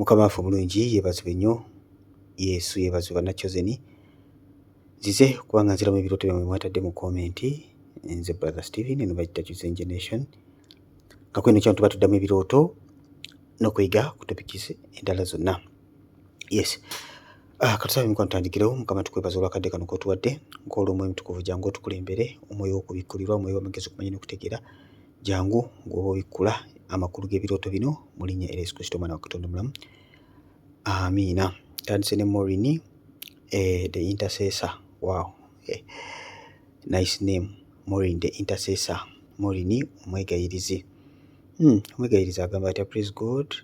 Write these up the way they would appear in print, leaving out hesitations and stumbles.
Mukama waffe omulungi yeebazibwe nnyo. Yesu yeebazibwe bannakyoze zize kubanga nziramu ebirooto byammwe mwatadde mu komenti. Nze Brother Steven eno bagita Chosen Generation nga kweno kyano tuba tuddamu ebirooto n'okuyiga ku topics endala zonna. Yes. Katusabe mukwano tutandikirawo. Mukama tukwebaza olwakadde kano k'otuwadde, nkoola omwoyo mutukuvu jangu otukulembere, omwoyo w'okubikkulirwa, omwoyo w'amagezi okumanya n'okutegeera jangu ng'oba obikkula amakulu g'ebirooto bino mu linnya erya Yesu Kristo omwana wa Katonda omulamu. Amiina. Tandise ne Maureen, the intercessor. Wow. Nice name. Maureen the intercessor. Maureen omwegayirizi. Omwegayirizi agamba atya? Praise God,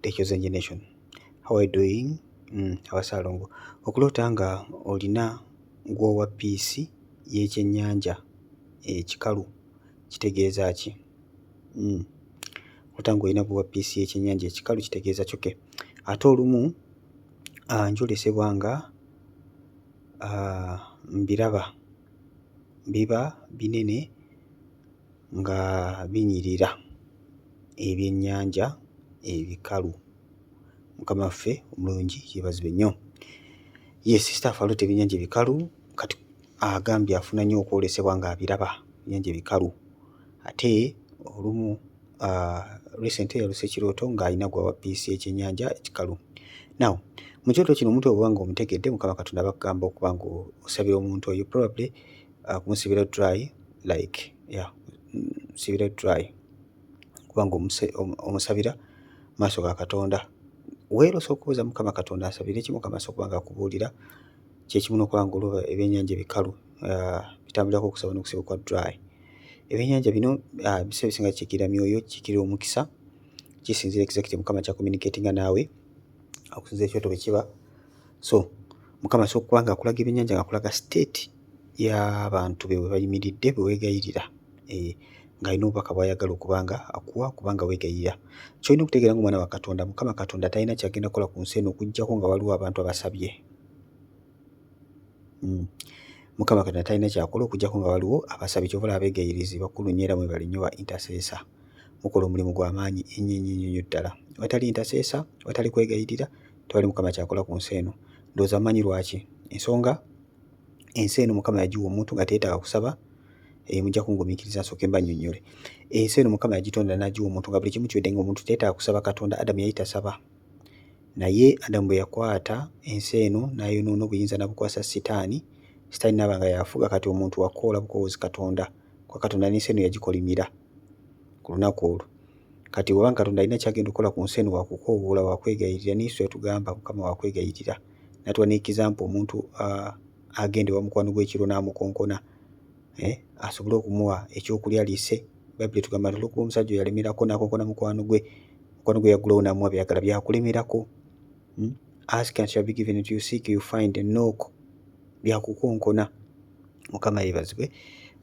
the Chosen Generation. How are you doing? Abasalongo. Okuloota nga olina gw'owa piisi y'ekyennyanja ekikalu kitegeeza ki? Okuloota nga olina gw'owa piisi y'ekyennyanja ekikalu kitegeeza kyoke. Ate olumu njolesebwa nga mbiraba biba binene nga binyirira ebyennyanja ebikalu. Mukama waffe omulungi yeebazibwe nnyo. Yes, sister aloota ebyennyanja ebikalu kati agambye afuna nnyo okwolesebwa nga abiraba ebyennyanja ebikalu. Ate olumu recent yalose ekirooto ng'alina gw'awa piisi y'ekyennyanja ekikalu. Now, mu kirooto kino omuntu oba nga omutegedde, Mukama Katonda bakugamba okuba nga osabira omuntu oyo, probably kumusibira dry like sibira dry kuba nga omusabira maaso ga Katonda. Weerose okubuuza Mukama Katonda asabire ki, Mukama asobola okuba nga akubuulira kyekimu n'okuba nga olaba ebyennyanja ebikalu bitambulirako okusaba n'okusiba kwa dry. Ebyennyanja bino biseera bisinga kikiira myoyo, kikiira omukisa, kisinzira exactly Mukama kya communicatinga naawe okusinzira ekyoto bwe kiba. So Mukama asobola okuba nga akulaga ebyennyanja nga akulaga state y'abantu be bwe bayimiridde bwe weegayirira, ng'alina obubaka bw'ayagala okuba nga akuwa kubanga weegayirira. Ky'olina okutegeera ng'omwana wa Katonda, Mukama Katonda talina kyagenda kukola ku nsi eno okuggyako nga waliwo abantu abasabye. Mukama Katonda talina kyakola okuggyako nga waliwo abasabye. Kyova olaba abeegayirizi bakulu nnyo era mwebale nnyo ba intercessor. Mukola omulimu gw'amaanyi ennyo ddala. Watali intercessor, watali kwegayirira, tewali Mukama kyakola ku nsi eno. Ndowooza amanyi lwaki? Ensonga ensi eno Mukama yagiwa omuntu nga teyeetaaga kusaba. Mujja kungumiikiriza nsooke mbannyonnyole. Ensi eno Mukama yagitonda n'agiwa omuntu nga buli kimu kiwedde ng'omuntu teyeetaaga kusaba Katonda. Adamu yali tasaba. Naye Adamu bwe yakwata ensi eno n'ayonoona, obuyinza n'abukwasa Sitaani. Sitaani n'aba nga yafuga, kati omuntu wakoola bukoowozi Katonda. Kwa Katonda n'ensi eno yagikolimira ku lunaku olwo. Kati bw'oba Katonda alina kyagenda okukola ku nsi eno wakukoowoola, wakwegayirira. N'Yesu yatugamba Mukama wakwegayirira. N'atuwa n'ekizampu omuntu agende wa mukwano gw'ekiro n'amukonkona asobole okumuwa ekyokulya lise. Bayibuli etugamba nti olw'okuba omusajja oyo yalemerako n'akonkona mukwano gwe yaggulawo n'amuwa by'ayagala, byakulemerako. Ask and shall be given to you, seek you find, knock. Byakukonkona. Mukama yeebazibwe.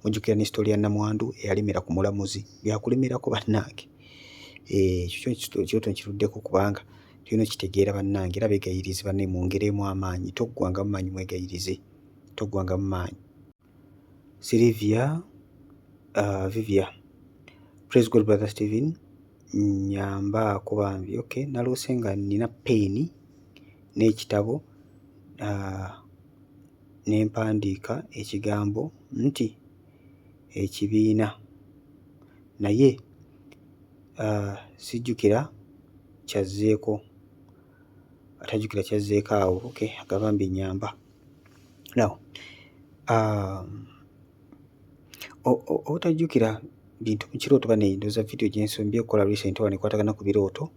Mujjukira ne sitoli ya nnamwandu eyalemera ku mulamuzi, byakulemerako bannange. Ekyo kirooto nkituddeko kubanga tulina okitegeera bannange. Era beegayirizi banne mwongeremu amaanyi, toggwanga mu maanyi, mwegayirize, toggwanga mu maanyi. Sylvia Vivia, praise God Brother Steven, nyambaako bambi. Okay, naloose nga nina peeni n'ekitabo ne mpandiika ekigambo nti ekibiina, naye sijjukira kyazzeeko, atajjukira kyazzeeko awo. Okay, agamba mbi nyamba. Now obutajjukira bintu mu kirooto bane, ndowooza vidiyo gye nsombye okukola recent wano ekwatagana ku birooto.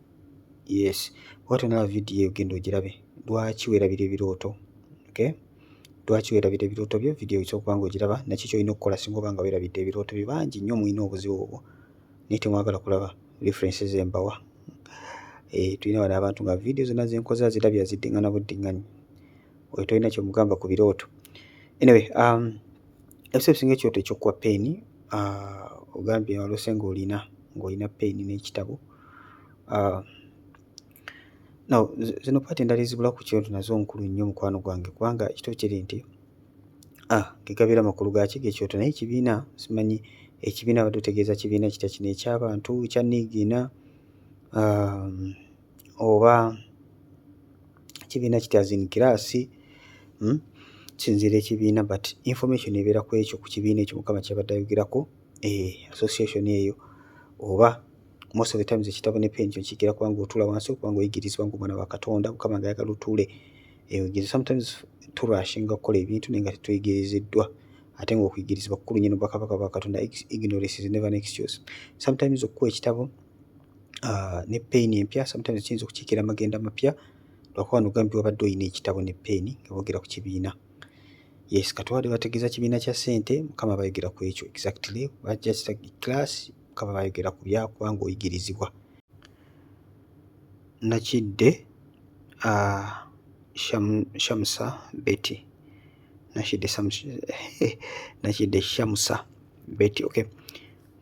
Yes, bw'atyo nalaba vidiyo eyo genda ogirabe. Lwaki weerabira ebirooto? Okay, lwaki weerabira ebirooto byo? Vidiyo osobola okuba nga ogiraba. Nakyo ky'olina okukola singa oba nga weerabidde ebirooto byo. Bangi nnyo mulina obuzibu obwo naye temwagala kulaba references ze mbawa. Tulina wano abantu nga vidiyo zonna ze nkoze azirabye aziddiŋŋana buddiŋŋanyi. Oyo tolina ky'omugamba ku birooto. Anyway, ebiseera bisinga ekirooto eky'okuwa peeni, ogambye waloose ng'olina peeni n'ekitabo. Now zino paati endala ezibula ku kirooto nazo nkulu nnyo mukwano gwange, kubanga ekitabo kiri nti gegabeera amakulu gaaki g'ekirooto, naye ekibiina simanyi ekibiina badde otegeeza kibiina kitya kino eky'abantu kya Niigiina oba kibiina kiti as in class kisinziira ekibiina but information ebeera ku ekyo ku kibiina ekyo Mukama kyabadde ayogerako association eyo oba most of the times ekitabo ne pen kyo kigera kubanga otuula wansi okubanga oyigirizibwa ng'omwana wa Katonda Mukama ng'ayagala otuule sometimes turashinga okukola ebintu naye nga tetuyigiriziddwa ate ng'okuyigirizibwa kukulu nnyo n'obwakabaka bwa Katonda. Ignorance is never an excuse. Sometimes okuwa ekitabo ne pen empya sometimes kiyinza okukiikira amagenda amapya lwakuba wano ogambye wabadde olina ekitabo ne pen nga boogera ku kibiina. Yes, kati wadde bategeeza kibiina kya ssente Mukama bayogera ku ekyo exactly. Bajja kita class Mukama bayogera ku byakubanga oyigirizibwa. Nakidde Shamusa Betty. Nakidde Shamusa Betty. Okay.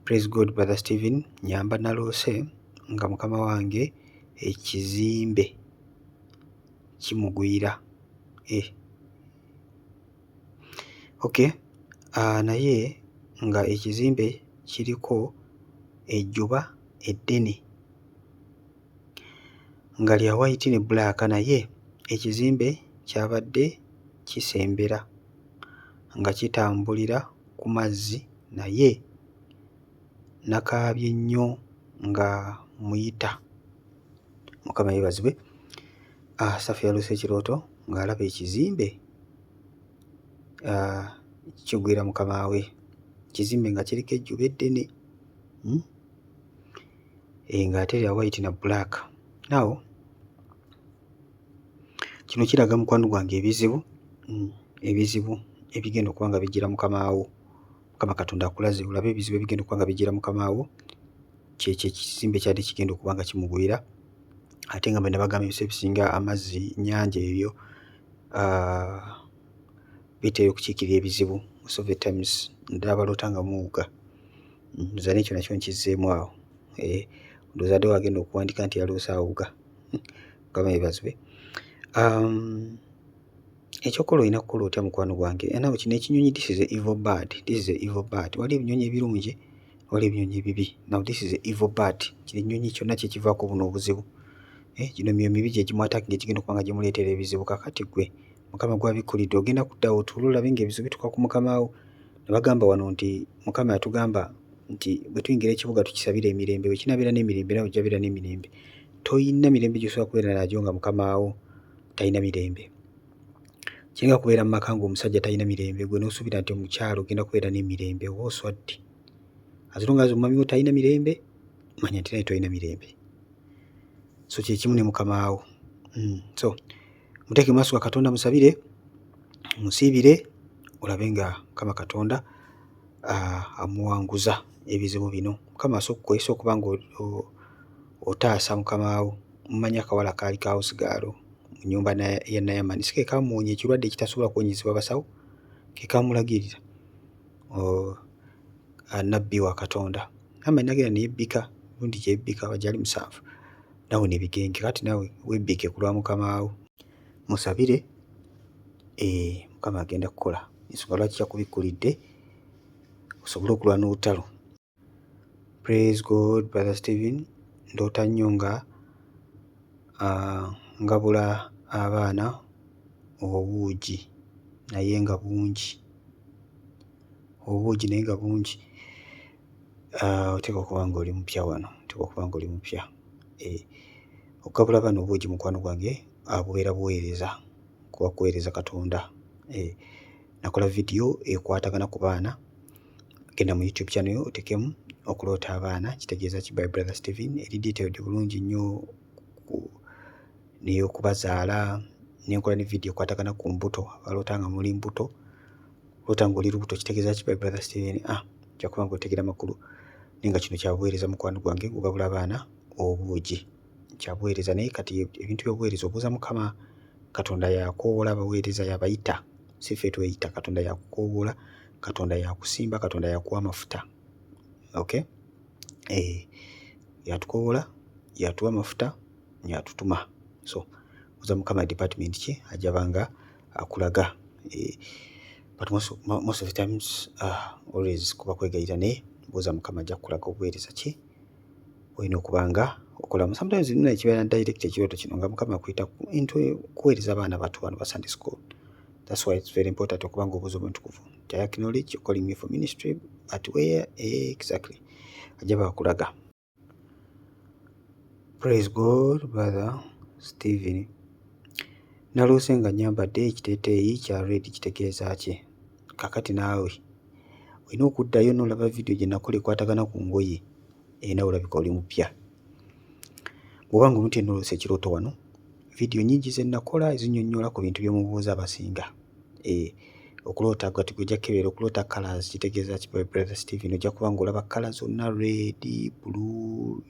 Praise God, Brother Stephen. Nyamba naloose nga mukama wange ekizimbe kimugwira. Okay. Naye nga ekizimbe kiriko ejjuba eddene nga lya white ne black, naye ekizimbe kyabadde kisembera nga kitambulira ku mazzi, naye nakaabye nnyo nga muyita. Mukama yeebazibwe. Safi yalose ekirooto ng'alaba ekizimbe kigwira mukama we, ekizimbe nga kiriko ejjuba eddene ng'ate lya white na black. Now kino kiraga mukwano gwange ebizibu ebigenda okuba nga bijjira mukama wo. Mukama Katonda akulaze olabe ebizibu ebigenda okuba nga bijjira mukama wo, kyekyo ekizimbe kyadde kigenda okuba nga kimugwira. Ate nga bwe nabagamba ebiseera ebisinga amazzi, nnyanja ebyo bitera okukiikirira ebizibu. Most of the times ddala balota nga muwuga. Ndowooza n'ekyo nakyo nkizzeemu awo. Ndowooza adde wagenda okuwandiika nti yaloose awuga. Mukama yeebazibwe. Ekyokola olina kukola otya mukwano gwange? Nawe kino ekinyonyi, this is a evil bird. This is a evil bird. Wali ebinyonyi ebirungi, wali ebinyonyi ebibi. Now this is a evil bird. Kino ekinyonyi kyonna kye kivaako buno obuzibu. Gino myoyo mibi gye gimwataka ng'ekigenda okuba nga gimuleetera ebizibu. Kakati ggwe Mukama gw'abikkulidde ogenda kudda awo otuule olabe ng'ebizibu bituuka ku mukama wo. Ne bagamba wano nti Mukama yatugamba nti bwe tuyingira ekibuga tukisabire emirembe, bwe kinabeera n'emirembe nawe ojja beera n'emirembe. Toyina mirembe gy'osobola kubeera nagyo nga mukama wo talina mirembe. Kiringa kubeera mu maka ng'omusajja talina mirembe, gwe n'osuubira nti omukyala ogenda kubeera n'emirembe, oba oswadde. As long as omwami wo talina mirembe, manya nti naye tolina mirembe. So kye kimu ne mukama wo. So muteeke maaso ga Katonda, musabire, musiibire, olabe nga Mukama Katonda amuwanguza ebizibu bino. Mukama asokukozesa okuba nga otaasa mukama wo. Mumanyi akawala kaali ka house girl mu nnyumba ya Nayamani, si ke kaamuwonya ekirwadde ekitasobola kuwonyezebwa basawo, ke kaamulagirira nnabbi wa Katonda. Nayamani n'agenda ne yebbika, lundi gye yebbika bagyali 7, nawe ne bigenge. Kati nawe webbike ku lwa mukama wo, musabire, Mukama agenda kukola. Ensonga lwaki kyakubikkulidde osobole okulwana olutalo. Praise God, Brother Stephen. Ndoota nnyo nga ngabula abaana obuugi naye nga bungi. Obuugi naye nga bungi. Oteekwa okuba nga oli mupya wano, oteekwa okuba nga oli mupya. Okugabula abaana obuugi mukwano gwange bubeera buweereza, kuba kuweereza Katonda. Nakola vidiyo ekwatagana ku baana. Genda mu YouTube channel yo otekemu okuloota abaana, kitegeeza ki by Brother Stephen. Eri detailed bulungi nnyo n'eyokubazaala, nenkola ne vidiyo ekwatagana ku mbuto, abaloota nga muli mbuto, loota ng'oli lubuto, kitegeeza ki by Brother Stephen. Ojja kuba ng'otegeera makulu. Naye nga kino kyabuweereza mukwano gwange, ogabula abaana obuugi. Kyabuweereza, naye kati ebintu by'obuweereza obuuza Mukama. Katonda yakoowoola abaweereza, yabayita, si ffe tweyita. Katonda yakukoowoola, Katonda yakusimba, Katonda yakuwa amafuta. Okay? Yatukoowoola, yatuwa amafuta, yatutuma. So oza Mukama department ki ajja banga akulaga. But most of the times always kuba kwegayita, naye buuza Mukama ajja kukulaga obuweereza ki olina okubanga okolamu. Sometimes nina ekibeera direct ekirooto kino nga Mukama akuyita kuweereza abaana bato bano ba Sunday school. That's why it's very important okubanga obuuza obutukuvu. I acknowledge you're calling me for ministry, but where exactly? Ajja bakulaga. Praise God, Brother Stephen. Naloose nga nyambadde ekiteeteeyi kya red kitegeeza ki? Kakati naawe olina okuddayo n'olaba vidiyo gye nakola ekwatagana ku ngoye nawe olabika oli mupya. Bw'obanga omutye noloose ekirooto wano, vidiyo nnyingi ze nakola ezinnyonnyola ku bintu by'omubuuza abasinga. Okuloota gati gwe ojja kukebeera okuloota colours kitegeeza ki? Brother Stephen ojja kuba ng'olaba colours zonna red, blue,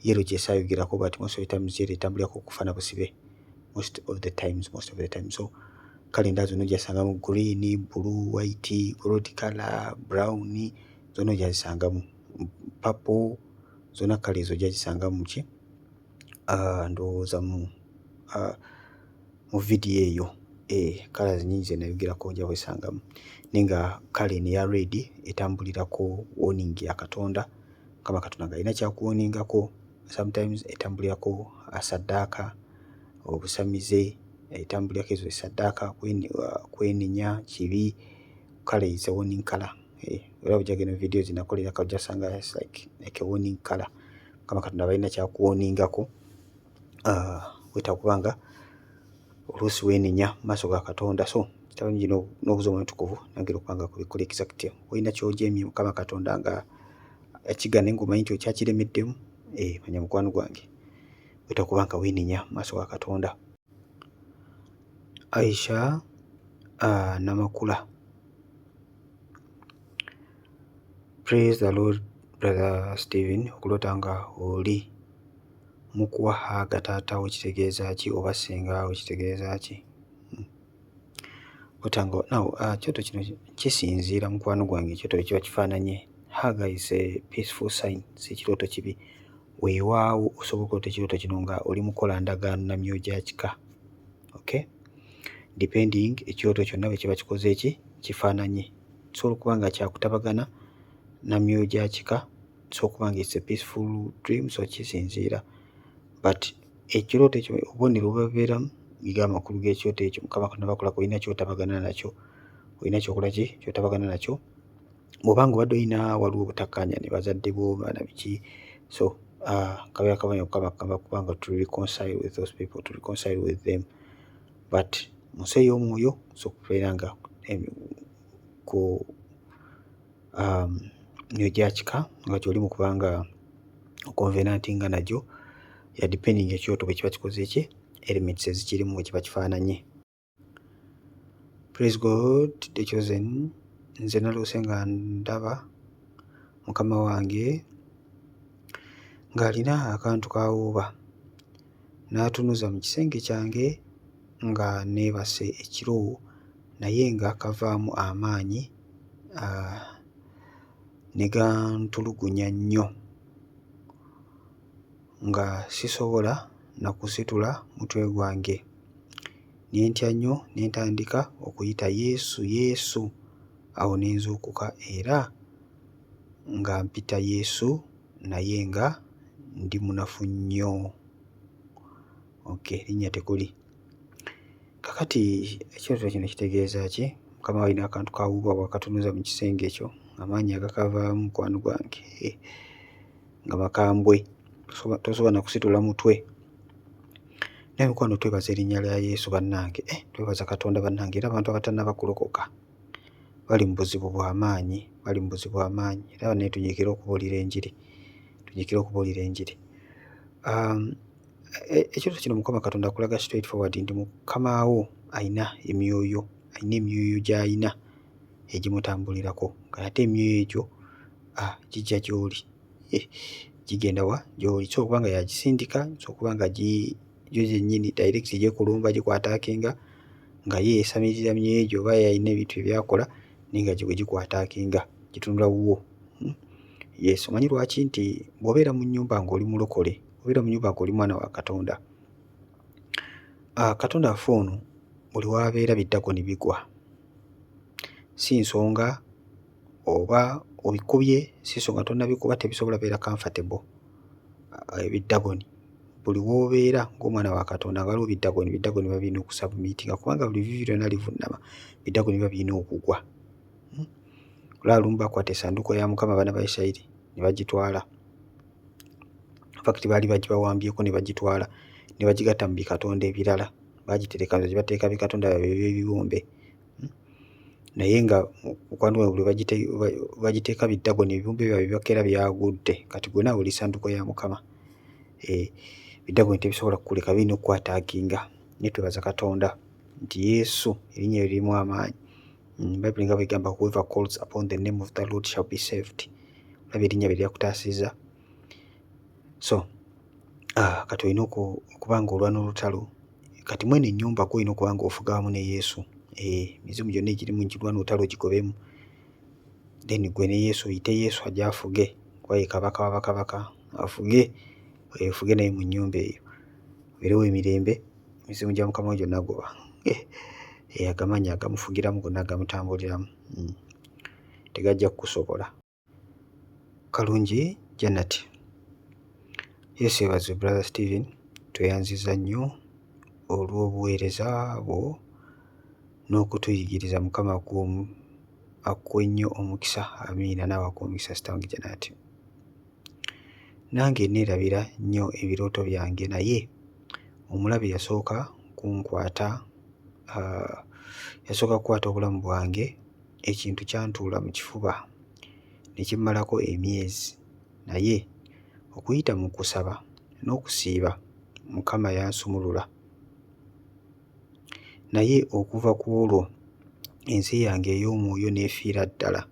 yellow gyesaayogerako but most of the times yellow etambulirako okufaana busibe most of the times. So kale endala zonna ojjazisangamu green, blue, white, gold color, brown, zonna ojjazisangamu purple, zonna kale ezo ojjazisangamu ki? Ndowooza mu vidiyo eyo. Colours nnyingi ze nayogerako ojja weesangamu. Naye nga kale eya red etambulirako warning ya Katonda. Mukama Katonda ng'alina kyakuwoningako. Sometimes etambulirako saddaaka, obusamize, etambulirako ezo saddaaka, kwenenya, kibi. Kale is a warning color. Era ojja genda mu vidiyo zinakolera ojja sanga like a warning color. Mukama Katonda balina kyakuwoningako. Wetakubanga oluusi weenenya mu maaso ga Katonda. So kirungi n'obuuza obutukuvu nangera okubanga kubikola exact. Olina ky'ojeemye Mukama Katonda nga ekigane ng'omanyi nti okyakiremeddemu, manya mukwano gwange wetakubanga weenenya mu maaso ga Katonda. Aisha Namakula. Praise the Lord, Brother Stephen. Okuloota nga oli mukuwahaaga taatawo kitegeeza ki oba ssengawo kitegeeza ki? Otanga kyoto kino kisinziira mukwano gwange ekyoto kiba kifaananye. Haga is a peaceful sign, si kirooto kibi. Weewaawo osobola okuloota ekirooto kino nga oli mukola ndagaano na myoyo gya kika. Okay? Depending ekirooto kyonna bwe kiba kikoze eki kifaananye. Kisobola okuba nga kyakutabagana na myoyo gya kika, kisobola okuba nga it's a peaceful dream, so kisinziira. But ekirooto ekyo obubonero bubeeramu amakulu g'ekyoto ekyo Mukama Katonda bakolako olina kyotabagana nakyo. Olina kyokola ki? Kyotabagana nakyo. Bw'obanga obadde olina waliwo obutakkaanya ne bazadde bo baana biki. So kabeera kabonero Mukama kugamba kubanga to reconcile with those people, to reconcile with them. But mu nsi ey'omwoyo so kubeera nga ku myoyo gya kika nga gy'oli mu kubanga okonvenantinga nagyo ya depending ekyoto bwe kiba kikoze eki elements ezikirimu bwe kiba kifaananye. Praise God, the chosen. Nze naloose nga ndaba mukama wange ng'alina akantu kawuuba n'atunuza mu kisenge kyange nga neebase ekiro naye nga kavaamu amaanyi ne gantulugunya nnyo nga sisobola na kusitula mutwe gwange. Ne ntya nnyo ne ntandika okuyita Yesu, Yesu. Awo ne nzuukuka era nga mpita Yesu naye nga ndi munafu nnyo. Okay, linnya tekuli. Kakati ekirooto kino kitegeeza ki? Mukama alina akantu kawuuba bw'akatunuza mu kisenge ekyo amaanyi agakavaamu mukwano gwange nga makambwe, tosobola na kusitula mutwe. Naye mukwano twebaza erinnya lya Yesu bannange. Twebaza Katonda bannange era abantu abatannaba kulokoka bali mu buzibu bw'amaanyi, bali mu buzibu bw'amaanyi era naye tunyiikira okubuulira enjiri, tunyiikira okubuulira enjiri. Ekirooto kino Mukama Katonda akulaga straight forward nti Mukama wo alina emyoyo gy'alina egimutambulirako nga ate emyoyo egyo gijja gy'oli, gigenda wa gy'oli. So okuba nga yagisindika, so okuba nga gyo gyennyini direct gyekulumba gikwataakinga nga ye yeesamirira myoyo egyo oba yalina ebintu ebyakola naye nga gye gikwataakinga gitunula wuwo. Yes, omanyi lwaki nti bw'obeera mu nnyumba ng'oli mulokole, obeera mu nnyumba ng'oli mwana wa Katonda, Katonda afa ono buli w'abeera biddako ne bigwa. Si nsonga oba obikubye, si nsonga tonnabikuba, tebisobola beera comfortable. ebiddagoni. Buli w'obeera ng'omwana wa Katonda nga waliwo biddagoni biba birina okusubmitinga, kubanga buli vvi lyonna livunnama biddagoni biba birina okugwa. Olaba lumu bakwata essanduuko ya Mukama abaana ba Isirayiri ne bagitwala. Fakiti baali bagibawambyeko ne bagitwala ne bagigatta mu bikatonda ebirala. Bagitereka ne bateeka bikatonda byabwe eby'ebiwumbe. Naye nga mukwano gwange buli bagiteeka biddagoni ebibumbe byabwe bibakeera byagudde. Kati gwe naawe oli ssanduuko ya Mukama. Biddagoni tebisobola kukuleka, birina okukwataakinga. Naye twebaza Katonda nti Yesu erinnya lye lirimu amaanyi. Bayibuli nga bw'egamba, whoever calls upon the name of the Lord shall be saved. Olaba erinnya bye lyakutaasizza. So kati olina okuba nga olwana olutalo. Kati mweno ennyumba gwe olina okuba nga ofuga wamu ne Yesu. Emizimu gyonna egirimu ngirwana olutalo gigobemu. Then gwe ne Yesu oyite Yesu ajje afuge. Kuba ye kabaka wa bakabaka, afuge. Ofuge naye mu nnyumba eyo. Obeerewo emirembe, emizimu gya Mukama gyonna goba. Agamanyi agamufugiramu gonna agamutambuliramu. Tegajja kukusobola. Kalungi Janet. Yesu yeebazibwe Brother Stephen, tweyanziza nnyo olw'obuweereza bwo n'okutuyigiriza. Mukama akuwe nnyo omukisa. Amiina. Naawe akuwe omukisa Sister wange Janet. Nange neerabira nnyo ebirooto byange, naye omulabe yasooka kukwata obulamu bwange. Ekintu kyantuula mu kifuba ne kimmalako emyezi, naye okuyita mu kusaba n'okusiiba Mukama yansumulula. Naye okuva ku olwo ensi yange ey'omwoyo n'efiira ddala,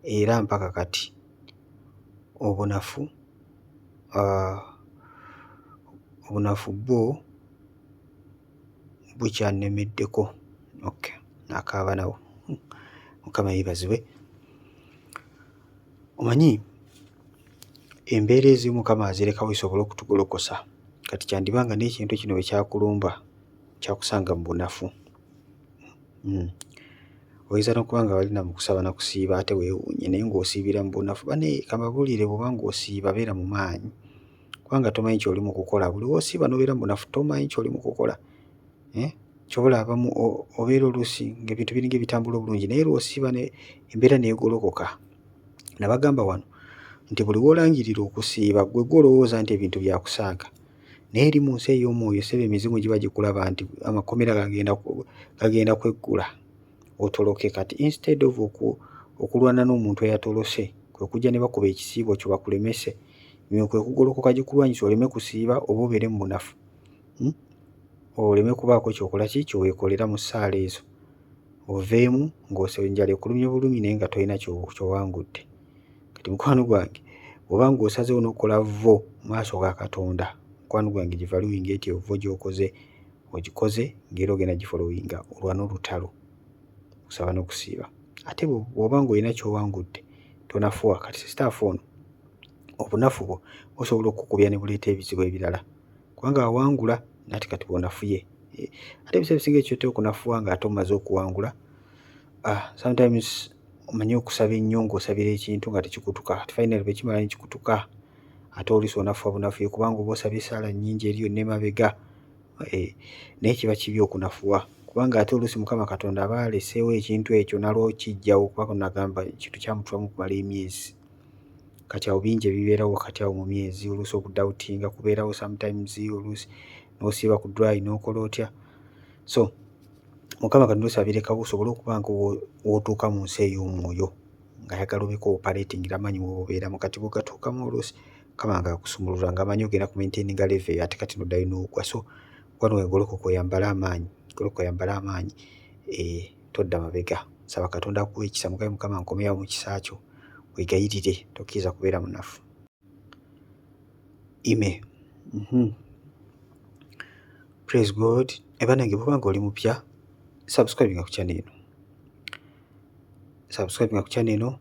era mpaka kati obunafu bwo bukyannemeddeko. Nakaaba nawo. Mukama yeebazibwe. Omanyi embeera ezimu Mukama azirekawo zisobole okutugolokosa. Kati kyandibanga n'ekintu kino bwe kyakulumba kyakusanga mu bunafu. Oyinza n'okuba nga walina mu kusaba na kusiiba ate weewuunye, naye ng'osiibira mu bunafu. Bane kamabuulire, bw'oba ng'osiiba beera mu maanyi, kubanga tomanyi ky'oli mu kukola. Buli w'osiiba n'obeera mu bunafu tomanyi ky'oli mu kukola. Kyobola abamu obeera oluusi ng'ebintu biringa ebitambula obulungi, naye lw'osiiba embeera neegolokoka. Nabagamba wano nti buli w'olangirira okusiiba gwe olowooza nti ebintu byakusaaga, naye eri mu nsi ey'omwoyo ssebe emizimu giba gikulaba nti amakomera gagenda kweggula otoloke. Kati instead of okulwana n'omuntu eyatolose, kwe kujja ne bakuba ekisiibo kyo bakulemese, kwe kugolokoka gikulwanyisa oleme kusiiba oba obeere mu bunafu. Oleme kubaako kyokola kyoweekolera mu ssaala ezo, oveemu ng'enjala ekulumye bulumi naye nga tolina kyowangudde. Kati mukwano gwange, bw'oba ng'osazeewo n'okola vvo mu maaso ga Katonda, mukwano gwange givaluwinga eti ovvo gy'okoze ogikoze ng'era ogenda gifolowinga. Olwana olutalo, kusaba n'okusiiba. Ate bw'oba ng'olina kyowangudde tonafuwa. Kati sisitaafu ono obunafu bwo busobola okukubya ne buleeta ebizibu ebirala, kubanga wawangula nati kati bw'onafuye. Ate ebiseera ebisinga ekyotera okunafuwa ng'ate omaze okuwangula, sometimes omanyi okusaba ennyo ng'osabira ekintu nga tekikutuka. Kati finally bwe kimala ne kikutuka, ate oluusi onafuwa bunafuye kubanga oba osabye essaala nnyingi eri yonna emabega. Naye kiba kibi okunafuwa, kubanga ate oluusi Mukama Katonda aba aleseewo ekintu ekyo nalwo kijjawo, kuba nagamba ekintu kyamutwamu kumala emyezi. Kati awo bingi ebibeerawo wakati awo mu myezi, oluusi okudawutinga kubeerawo sometimes, oluusi n'osiiba ku dry n'okola otya. So Mukama Katonda oluusi abirekawo osobole okuba nga w'otuuka mu nsi ey'omwoyo ng'ayagala obeeko operatingira amaanyi w'obeeramu. Kati bw'ogatuukamu oluusi Mukama nga akusumulula ng'amanyi ogenda ku maintaininga level ate kati n'oddayo n'ogwa. So mukwano gwange golokoka oyambale amaanyi, golokoka oyambale amaanyi, todda mabega. Saba Katonda akuwe ekisa. Mugabe Mukama nkomeyawo mu kisa kyo, wegayirire, tokkiriza kubeera munafu. Praise God. Banange bw'oba nga oli mupya, subscribinga ku channel eno. Subscribinga ku channel eno,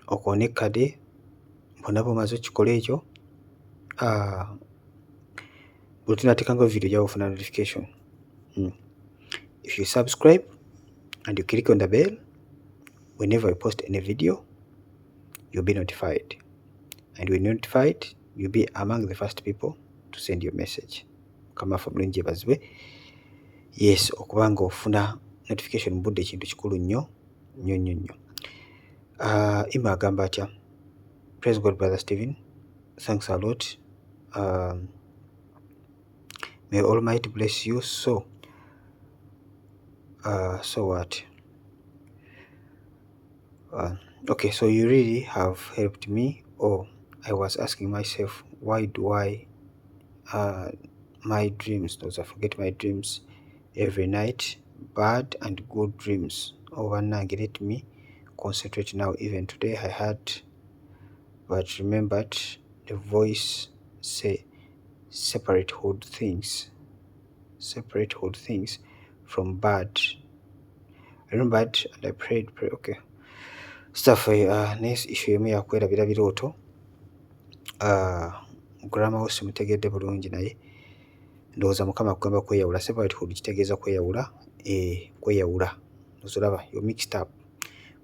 okoone ekkade, bwonna bw'omaze okikola ekyo, bwe tunaateekanga video gy'awo ofuna notification. If you subscribe and you click on the bell, whenever I post any video, you'll be notified. And when you're notified, you'll be among the first people to send your message. Mukama waffe mulungi yeebazibwe. Yes, okubanga ofuna notification mu budde kintu kikulu nnyo nnyo nnyo nnyo. Ima agamba atya? Praise God, Brother Stephen. Thanks a lot. May Almighty bless you. So what? Okay, so you really have helped me. Oh, I was asking myself, why do my dreams, those I forget my dreams every night, bad and good dreams overnight. Let me concentrate now. Even today I had, but remembered the voice say, separate hold things from bad. I remembered and I prayed. Okay. Stuff. Next issue emu yakwerabira birooto. Grammar wose mutegedde bulungi naye ndowooza Mukama kugamba kweyawula. Separate hold kitegeeza kweyawula. Kweyawula. Ozolaba you mixed up.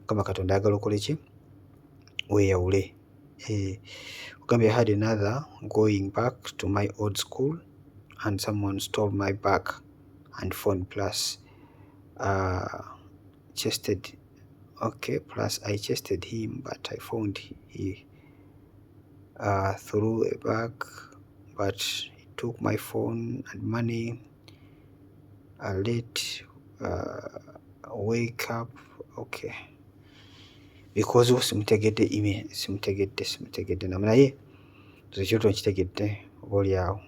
Mukama Katonda ayagala okole ki? Weeyawule. Ugambye I had another going back to my old school and someone stole my bag and phone plus chested. Okay, plus I chested him, but I found he threw a bag, but he took my phone and money. I let wake up. Okay, because simutegedde email, simutegedde namwe naye ekyoto nkitegedde oba oli awo.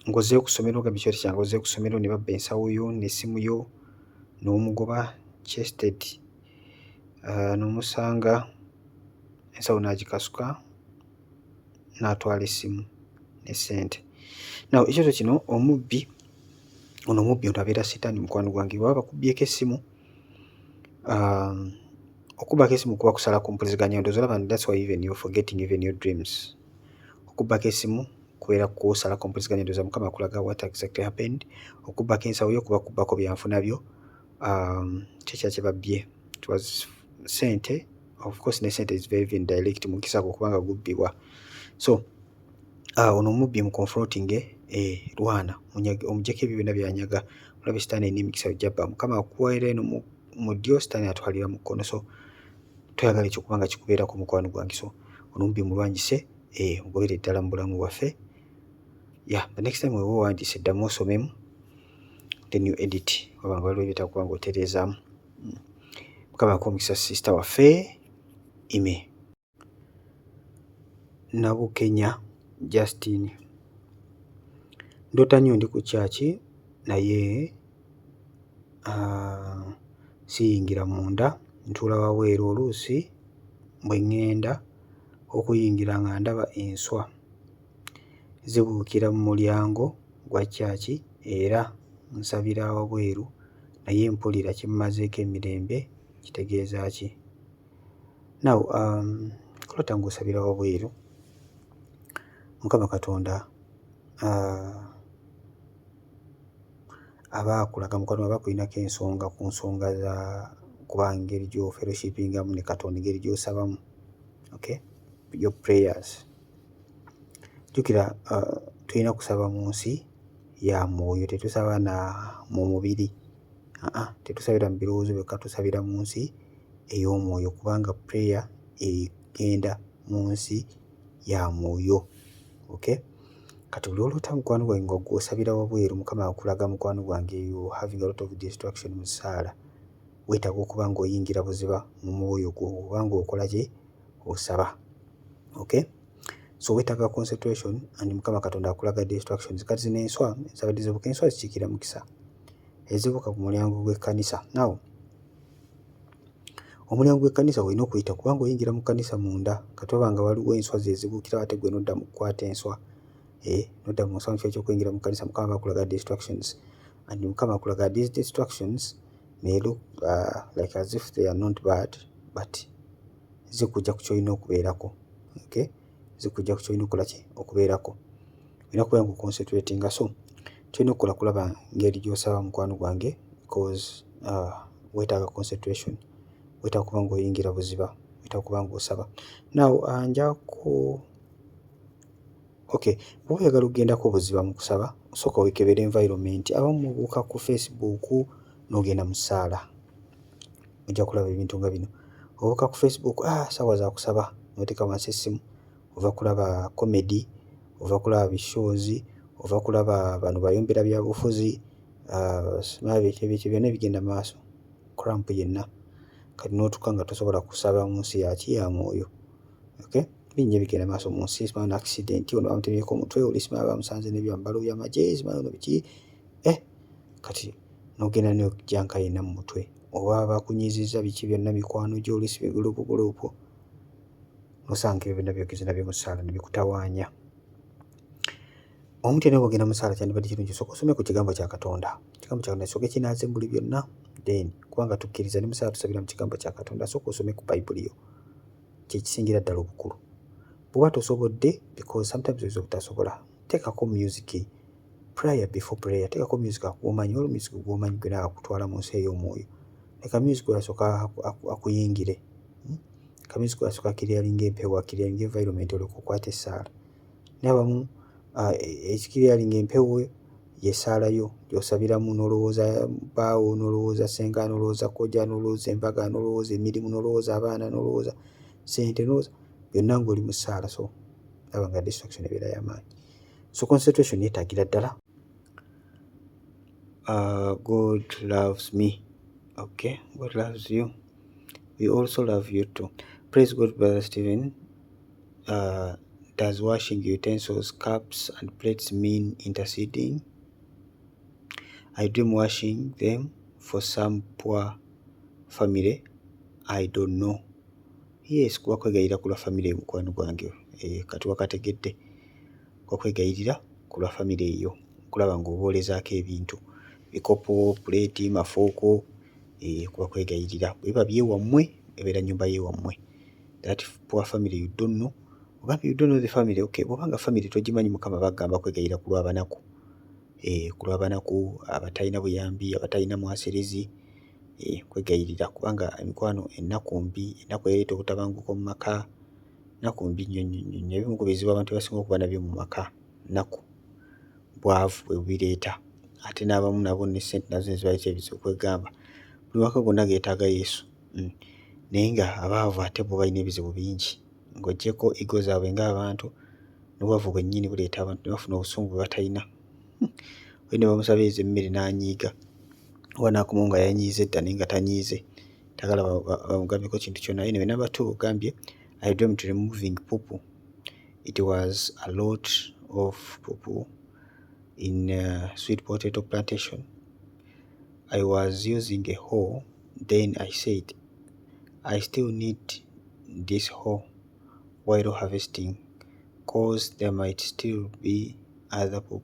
Ngoze ku ssomero nga bikyoti kyange ngoze ku ssomero ne babba ensawo yo n'essimu yo n'omugoba chested, n'omusanga ensawo n'agikasuka n'atwala essimu ne ssente. Naw ekyoto kino omubbi ono abeera sitaani mukwano gwange bwaba bakubyeko essimu. Okubbako essimu kuba kusala ku mpuliziganya ndowooza olaba that's why even you're forgetting even your dreams. Okubbako essimu kubeera kusala ku mpuliziganya ndowooza Mukama akulaga what exactly happened. Okubbako ensawo yo kuba kubbako byanfuna byo. Kye babbye it was sente. Of course ne sente is very very direct mu kisa kubanga gubbibwa. So ono omubbi mu confronting Lwana omujjeko ebyo byonna byanyaga. Olaba sitaani n'emikisa jabba Mukama akuwaira eno mu ddyo sitaani atwalira mu kkono. So toyagala ekyo kubanga kikubeerako mukwano gwange. So ono omubbi mulwanyise mugobere ddala mu bulamu bwaffe. Yeah, the next time we wandiise ddamu osomemu then you edit wabanga waliwo ebitakuba nga otereezaamu. Mukama akomukisa sister waffe Ime Nabukenya Justine. Ndoota nnyo ndi ku kyaki naye siyingira munda, ntuula wabweru oluusi bwe ŋŋenda okuyingira nga ndaba enswa zibuukira mu mulyango gwa kyaki era nsabira wabweru naye mpulira kimmazeeko emirembe kitegeeza ki? Now kulota ng'osabira wabweru Mukama Katonda aba akulaga mukwano aba akulinako ensonga ku nsonga za kuba ngeri gy'ofellowshippingamu ne Katonda engeri gy'osabamu. Okay, your prayers. Jjukira tulina kusaba mu nsi ya mwoyo, tetusaba mu mubiri. Tetusabira mu birowoozo byokka, tusabira mu nsi ey'omwoyo kubanga prayer egenda mu nsi ya mwoyo. Okay, kati buli oloota mukwano gwange nga gw'osabira wabweru Mukama akulaga mukwano gwange you having a lot of distraction mu ssaala, weetaaga okuba ng'oyingira buziba mu mwoyo gwo kubanga okola ki? Osaba. Okay, so weetaaga concentration and Mukama Katonda akulaga distractions. Kati zino enswa ezabadde zibuka, enswa zikiikira mukisa ezibuka ku mulyango gw'ekkanisa. Now omulyango gw'ekkanisa olina okuyita kubanga oyingira mu kkanisa munda. Kati oba nga waliwo enswa zezibuukira ate gwe nodda mu kukwata enswa, nodda mu nswa mu kifo ky'okuyingira mu kkanisa. Mukama bakulaga distractions and Mukama akulaga these distractions may look like as if they are not bad but zikujja ku kyolina okubeerako. Okay, zikujja ku kyolina okukola ki? Okubeerako. Olina kubeera nga concentratinga. So kyolina okukola kulaba ngeri gy'osaba mukwano gwange because weetaaga concentration, weetaaga kuba ng'oyingira buziba mu oyita kuba ng'osaba. Now bw'oba oyagala okugendako obuziba mu kusaba osooka wekebera environment. Abamu mubuuka ku Facebook n'ogenda mu ssaala, ojja kulaba ebintu nga bino. Obuuka ku Facebook ssaawa za kusaba n'oteeka wansi essimu, ova kulaba comedy, ova kulaba bishozi, ova kulaba bano bayombera byabufuzi, ebyo byonna bigenda maaso, cramp yenna. Kati n'otuuka nga tosobola kusaba mu nsi ya mwoyo. Bingi bigenda maaso mu nsi, simala accident, ono bamutemyeko omutwe, oli simala bamusanze n'ebyambalo by'amagye, simala ono biki. Kati n'ogenda n'ojjanka yenna mu mutwe, oba bakunyizizza biki byonna, mikwano gy'olisi bigulupu, n'osanga ebyo byonna byogeze nabyo mu ssaala ne bikutawaanya. Omuntu yenna bw'ogenda mu ssaala kyandibadde kirungi osooka osome ku kigambo kya Katonda. Ekigambo kya Katonda kisooke kinaaze mu buli byonna, then kubanga tukkiriza ne mu ssaala tusabira mu kigambo kya Katonda, asooka osome ku Bayibuli yo, kye kisingira ddala obukulu. Bw'oba tosobodde, because sometimes oyinza obutasobola, teekako music, prayer before prayer, teekako music akumanyi, waliwo music gw'omanyi gwena akutwala mu nsi ey'omwoyo. Leka music oyo asooka akuyingire, ka music oyo asooka akiryalinga empewo, akiryalinga environment, olyoke okwate essaala. Naye abamu ekikiryalinga empewo y'essaala yo gy'osabiramu, n'olowooza bbaawo, n'olowooza ssenga, n'olowooza kkojja, n'olowooza embaga, n'olowooza emirimu, n'olowooza abaana, n'olowooza ssente, n'olowooza byonna ng'oli mu ssaala. So laba nga distraction ebeera y'amaanyi. So concentration yeetaagira ddala. God loves me. Okay, God loves you. We also love you too. Praise God, Brother Stephen. Does washing utensils, cups and plates mean interceding? I dream washing them for some poor family. I don't know. Yes, kuba kwegayirira ku lwa family mukwano gwange. Kati wakategedde. Kuba kwegayirira ku lwa family eyo. Kulaba ng'oboolezaako ebintu. Bikopo, plate, mafuuko. Kuba kwegayirira. Biba byewammwe, ebeera nnyumba yewammwe. That poor family you don't know. Ogambe you don't know the family. Okay, bw'obanga family togimanyi, Mukama bagamba kwegayirira ku lw'abanaku. Ku lw'abanaku, abatalina buyambi, abatalina mwasirizi. Kwegayirira kubanga emikwano ennaku mbi, ennaku ereeta obutabanguko mu maka, nnaku mbi nnyo. Ebimu ku bizibu abantu basinga okuba nabyo mu maka, nnaku, bwavu bwe bubireeta. Ate n'abamu nabo ne ssente nazo zibaleeta ebizibu. Kwegamba buli maka gonna geetaaga Yesu, naye nga abaavu ate bo balina ebizibu bingi. Ng'oggyeko ego zaabwe ng'abantu, n'obwavu bwennyini buleeta abantu ne bafuna obusungu bwe batalina. We ne bamusabiriza emmere n'anyiiga, oba n'akomawo nga yanyiize edda naye nga tanyiize, tagala bamugambeko kintu kyonna. Anyway, number 2 ogambye I dreamt removing poo. It was a lot of poo in sweet potato plantation. I was using a hoe. Then I said, I still need this hoe while harvesting, cause there might still be other poo.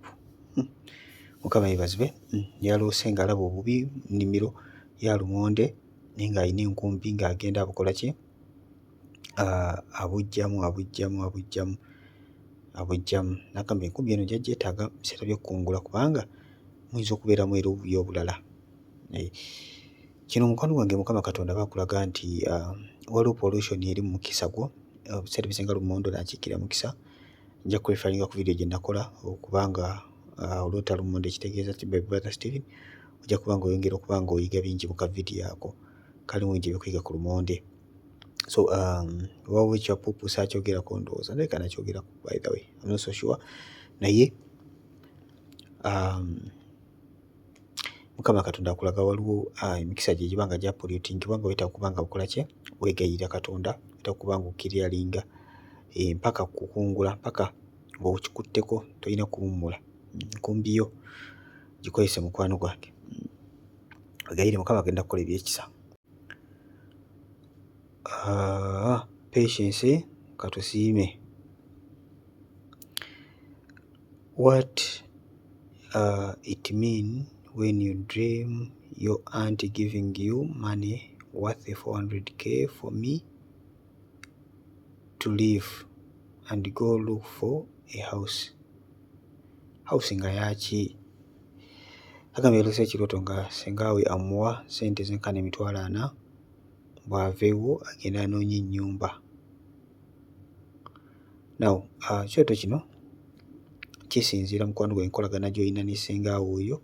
Mukama yeebazibwe. Yaloose ng'alaba obubi nnimiro ya lumonde naye ng'alina enkumbi ng'agenda abukola ki? Abujjamu. N'agamba enkumbi eno jja gyetaaga biseera by'okukungula kubanga muyinza okubeeramu era obubi obulala. Kino mukwano gwange Mukama Katonda bakulaga nti waliwo pollution eri mu mukisa gwo. Ebiseera bisinga lumonde nakiikira mukisa. Nja kurefaringa ku video gye nakola okubanga olwota lumonde kitegeeza ti Brother Stephen ojja kuba ng'oyongera okuba ng'oyiga bingi mu ka video ako. Kali mwingi ebyokuyiga ku lumonde. So wawe ekya pupu saakyogerako ndowooza, ndabika nakyogerako by the way, I'm not so sure. Naye Mukama Katonda akulaga waliwo emikisa gye giba nga gya polluting kubanga weetaaga kuba nga bukola ki? Weegayirira Katonda, weetaaga kuba nga okiryalinga mpaka kukungula, mpaka ng'okikutteko tolina kuwummula. Nkumbi yo gikozese mukwano gwange. Wegayirire, Mukama agenda kukola ebyekisa. Patience, katusiime. What it mean when you dream your aunt giving you money worth 400k for me to live and go look for a house? House nga yaki? Agambye yalose ekirooto nga sengaawe amuwa ssente zenkana emitwalo 40 bw'aveewo agenda anoonye ennyumba. Now ekyoto kino kisinziira mukwano gwe enkolagana gy'olina ne ssengaawo oyo,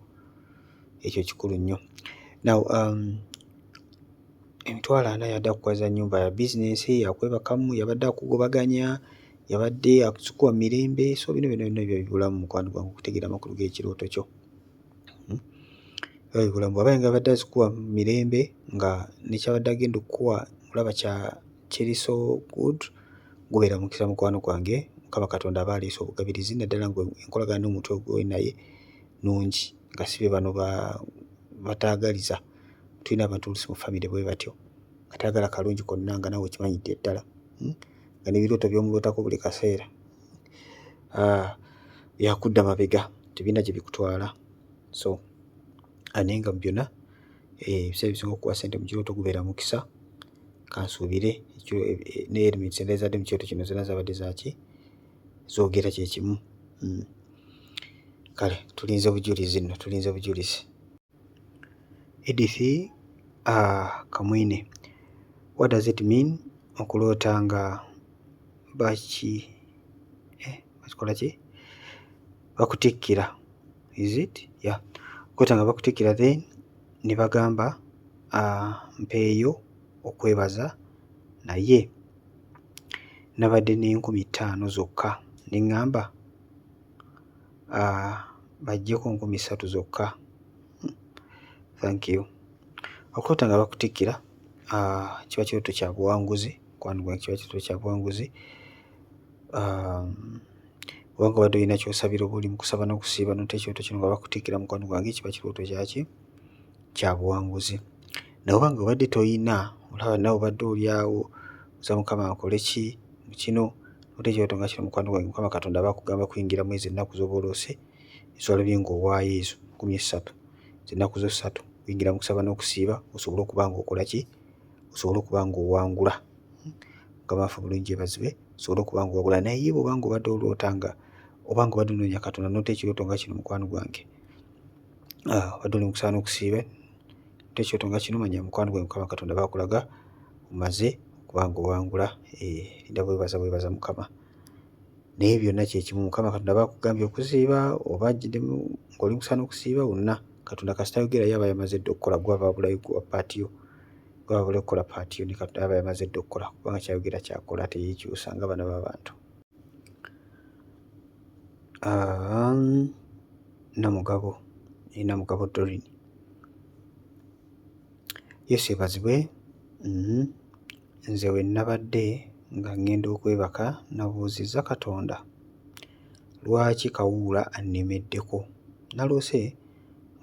ekyo kikulu nnyo. Now emitwalo 40 yadde akukwasa nnyumba ya bizinensi, yakwebakamu, yabadde akugobaganya, yabadde akusukuwa mirembe. So bino byonna byonna bibulamu mukwano gwange okutegeera amakulu g'ekirooto kyo. Bulamu bw'aba nga abadde azikuwa mirembe nga nekyabadde agenda okukuwa olaba kiri so good, gubeera mukisa mukwano gwange. Mukama Katonda aba aleese obugabirizi, naddala nga enkolagana n'omuntu ogwo naye nnungi, nga si be bano bataagaliza. Tulina abantu oluusi mu famire bwe batyo, nga tayagala kalungi konna, nga naawe okimanyidde ddala, nga n'ebirooto by'omulootako buli kaseera byakudda mabega, tebirina gye bikutwala. So naye nga mu byonna ebiseera ebisinga okukuwa ssente mu kirooto gubeera mukisa. Kansuubire ne elements endala ezadde mu kirooto kino zonna zabadde zaki zoogera kye kimu. Kale tulinze bujulizi nno, tulinze bujulizi. Edith Kamwine, what does it mean okuloota nga bakikola ki bakutikkira? Is it? Yeah. Okuloota nga bakutikkira then ne bagamba mpeeyo okwebaza, naye nabadde ne50 zokka ne ŋŋamba baggyeko 30 zokka. Thank you. Okuloota nga bakutikkira kiba kirooto kya buwanguzi, mukwano gwange kiba kirooto kya buwanguzi. Kubanga obadde olina ky'osabira, oba oli mu kusaba n'okusiiba n'otta ekirooto kino nga bakutikkira, mukwano gwange kiba kirooto kyaki kya buwanguzi. Naye oba nga obadde toyina, olaba naawe obadde oli awo oza Mukama akole ki mu kino, n'otta ekirooto nga kino, mukwano gwange Mukama Katonda aba akugamba kuyingira mu ezo ennaku z'oba oloose ez'olabye ng'owaayo ezo 13, ennaku zo 3 kuyingira mu kusaba n'okusiiba, osobole okuba ng'okola ki, osobole okuba ng'owangula. Mukama waffe bulungi yeebazibwe, osobole okuba ng'owangula. Naye bw'oba ng'obadde oloota nga oba ng'obadde onoonya Katonda n'otta ekirooto nga kino, mukwano gwange obadde oli mu kusaba n'okusiiba, n'otta ekirooto nga kino, manya mukwano gwange Mukama Katonda aba akulaga omaze okuba ng'owangula. Linda bwebaza Mukama. Naye byonna kye kimu, Mukama Katonda aba akugambye okusiiba, oba ajjiddemu ng'oli mu kusaba n'okusiiba, wonna Katonda kasita ayogera ye aba yamaze dda okukola, gwe aba abulayo kuwa paatiyo, gwe aba abulayo okukola paatiyo, ne Katonda aba yamaze dda okukola, kubanga kyayogera kyakola, teyeekyusa ng'abaana b'abantu. Namugabo Doreen, Yesu yeebazibwe. Nze we nabadde nga ngenda okwebaka nabuuzizza Katonda lwaki Kawuula annemeddeko. Naloose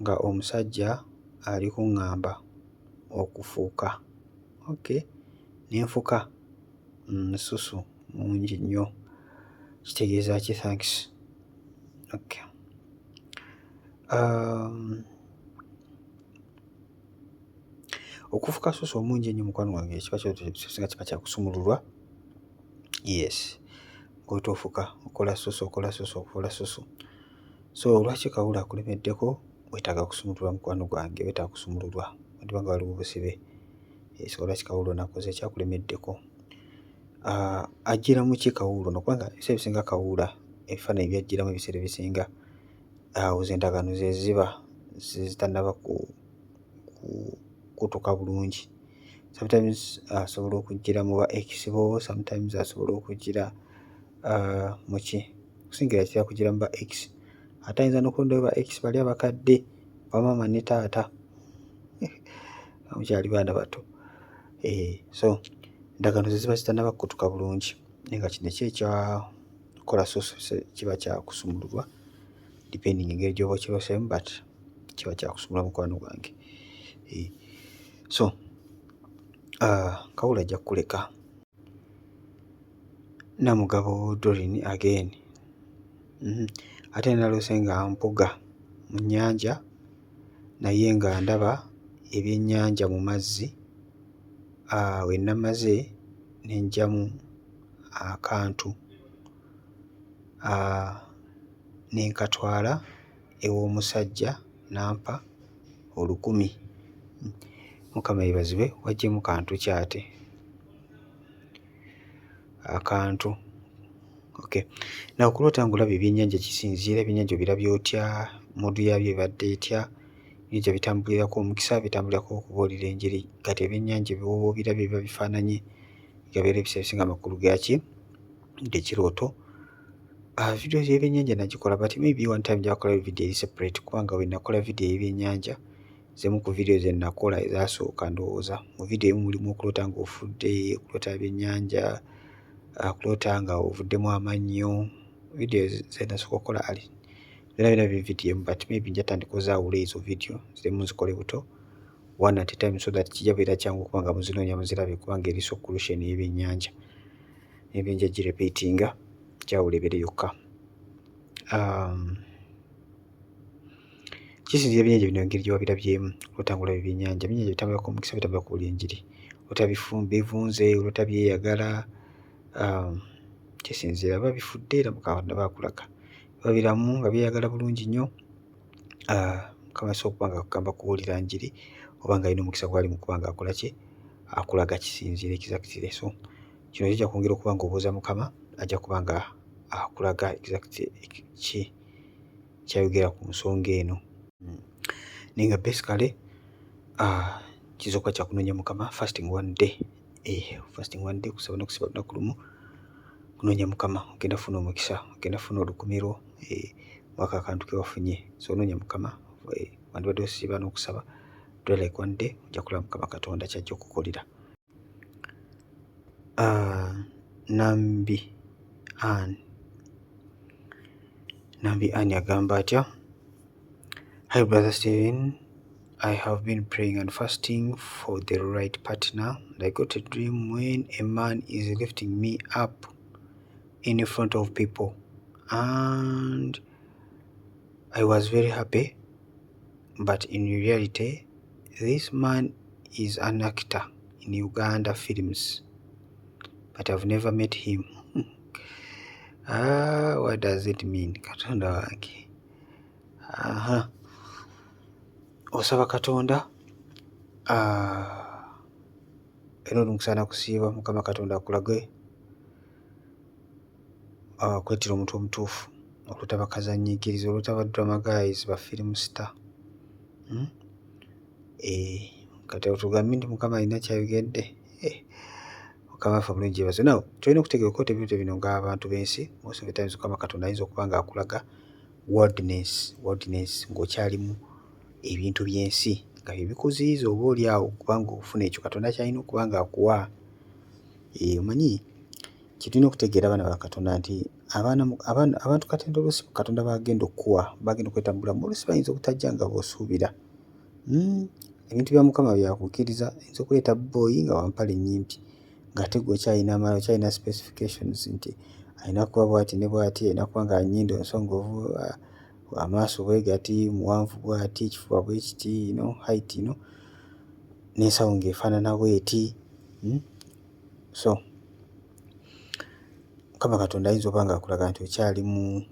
nga omusajja ali kuŋŋamba okufuuka. Okay, ne nfuka nsusu mungi nnyo, kitegeeza ki? Thanks. Okay. Okufuka susu omungi ennyo, mukwano gwange, kiba kisinga kiba kyakusumululwa. Yes, ng'oyita ofuka okola susu, okukola susu. So lwaki Kawuula akulemeddeko? Weetaaga kusumululwa mukwano gwange, weetaaga kusumululwa odiba nga waliwo obusibe. So lwaki Kawuula onakoze ekyakulemeddeko? Ajjira mu ki Kawuula ono? Kubanga ebiseera ebisinga Kawuula ebifaananyi byajjiramu ebiseera ebisinga awo endagaano ze ziba zitannaba kutuuka bulungi. Sometimes asobola okujjira mu ba ex bo, sometimes asobola okujjira mu ki, okusingira kitera kujjira mu ba ex. Ate ayinza n'okulondayo ba ex bali abakadde, ba maama ne taata mukyali baana bato. So endagaano ze ziba zitannaba kukutuka bulungi, naye nga kino ekyakola susu kiba kyakusumululwa, depending engeri gy'oba okiroseemu, but kiba kyakusumululwa mukwano gwange. So Kawuula ajja kukuleka. Namugabo Doreen again. Ate naloose nga mpuga mu nnyanja, naye nga ndaba ebyennyanja mu mazzi. We namaze ne nggyamu akantu ne nkatwala ew'omusajja n'ampa 10,000. Mukama yeebazibwe. Waggyemu kantu ki ate? Akantu. Okay. Nawe okuloota ng'olaba ebyennyanja kisinziira, ebyennyanja obirabye otya? Mood yaabyo ebadde etya? Ebyennyanja bitambulirako omukisa, bitambulirako okubuulira enjiri. Kati ebyennyanja bw'oba obirabye biba bifaananye, gabeera ebiseera ebisinga amakulu gaaki gekirooto. Video y'ebyennyanja nagikola but maybe one time nja kukola video eri separate, kubanga bwe nakola video y'ebyennyanja zemu ku video ze nakola ezasooka ndowooza. Mu video emu mulimu okuloota ng'ofudde, okuloota ebyennyanja, kuloota nga ovuddemu amannyo. Video ze nasooka okukola ali byonna biri video emu, but maybe nja tandika ozaawula ezo video ziremu nzikole buto one at a time, so that kijja beera kyangu okuba nga muzinoonya muzirabe, kubanga eri solution y'ebyennyanja ebyennyanja girepeatinga kyawula ebeere yokka. Kisinziira ebyennyanja bino engeri gye wabirabyemu. Oloota ng'olaba ebyennyanja, ebyennyanja bitambulako omukisa, bitambula ku buli njiri. Oloota bivunze, oloota byeyagala, kisinziira biba bifudde era Katonda baakulaga. Biba biramu nga byeyagala bulungi nnyo. Mukama asobola okuba nga akugamba kuwulira njiri, oba nga alina omukisa gwali mu kuba nga akola ki? Akulaga, kisinziira exactly. So kino kijja kwongera okuba nga obuuza Mukama, ajja kuba nga akulaga exactly ki kyayogera ku nsonga eno. Naye nga basically kizooka kya kunoonya Mukama, fasting one day. Fasting one day, kusaba n'okusiba lunaku lumu, kunoonya Mukama, ogenda funa omukisa, ogenda funa olukumiro mwako akantu ke wafunye. So noonya Mukama, wandibadde osiiba n'okusaba, do like one day ojja kulaba Mukama Katonda kyajja okukolera. Nambi Ann agamba atya? Hi brother Stephen, I have been praying and fasting for the right partner, and I got a dream when a man is lifting me up in front of people, and I was very happy, but in reality this man is an actor in Uganda films, but I've never met him. What does it mean? Katonda wange. Osaba Katonda era olumusaana kusiiba Mukama Katonda akulage kwetira omuntu omutuufu, oluta bakazanyiikiriza, oluta ba drama guys, ba film star. Kati otugambe nti Mukama alina kyayogedde. Mukama afa bulungi yeebaze. Naw tulina okutegeera okoota ebintu bino ng'abantu b'ensi, most of the times Mukama Katonda ayinza okuba nga akulaga worldliness ng'okyalimu ebintu by'ensi nga bye bikuziyiza oba oli awo kubanga ofuna ekyo Katonda kyalina okuba nga akuwa. Omanyi kitulina okutegeera abaana ba Katonda nti abantu oluusi Katonda bagenda okuwa, bagenda okwetambulamu, oluusi bayinza obutajja nga bw'osuubira. Ebintu bya Mukama byakukkiriza, ayinza okuleeta boyi nga wampala ennyimpi ng'ate ggwe okyalina amala, okyalina specifications nti alina kuba bw'ati ne bw'ati, alina kuba nga nnyindo nsongovu, amaaso bwe gati, muwanvu bw'ati, ekifuba bwe kiti, height n'ensawo ng'efaanana bw'eti. So Mukama Katonda ayinza okuba nga akulaga nti okyalimu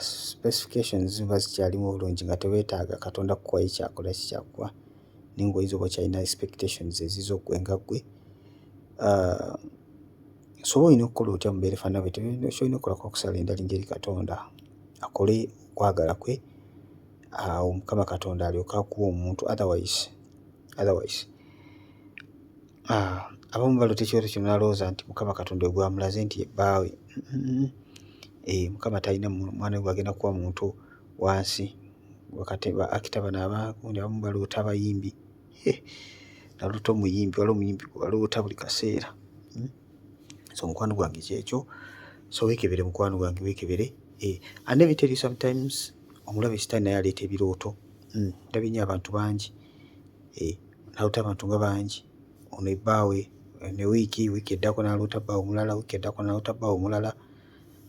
specifications ziba zikyalimu bulungi nga teweetaaga Katonda kukuwayo kyakola kikyakuwa, naye ng'oyinza oba okyalina expectations eziza ggwe nga ggwe. Soba olina okukola otya mu mbeera efaanana bw'etyo, ky'olina okukolako okusala endala eri Katonda akole okwagala kwe, Mukama Katonda alyoke akuwa omuntu. Otherwise abamu baloota ekirooto kino n'alowooza nti Mukama Katonda gwe gwamulaze nti ye bbaawe. Mukama talina mwana we gw'agenda kuwa muntu wansi. Ba actor bano abagundi abamu baloota abayimbi. Naloota omuyimbi, waliwo omuyimbi gwe waloota buli kaseera. So mukwano gwange kyekyo, so weekebere mukwano gwange, weekebere. And let me tell you sometimes omulabe sitaani naye aleeta ebirooto. Ndabye nnyo abantu bangi, naloota abantu nga bangi. Ono ebbaawe ne wiiki eddako n'aloota bbaawe omulala, wiiki eddako n'aloota bbaawe omulala,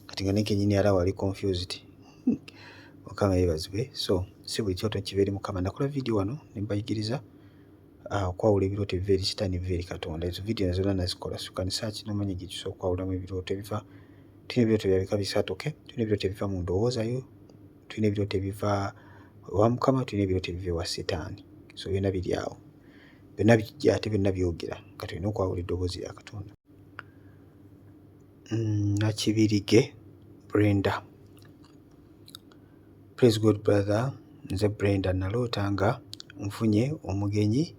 kati nga ne kennyini alaba ali confused. Mukama yeebazibwe. So si buli kirooto kiva eri Mukama. Nakola video wano ne mbayigiriza okwawula ebirooto ebiva eri sitaani ebiva eri Katonda. Ezo video zonna nazikola, so can search n'omanya gye kisobola okwawulamu ebirooto ebiva. Tulina ebirooto bya bika bisatu, okay? Tulina ebirooto ebiva mu ndowooza yo, tulina ebirooto ebiva ewa Mukama, tulina ebirooto ebiva ewa Setaani. So byonna biri awo. byonna bijja ate byonna byogera kati olina okwawula eddoboozi lya Katonda. Nakibirige Brenda. Praise God brother, nze Brenda naloota nga nfunye omugenyi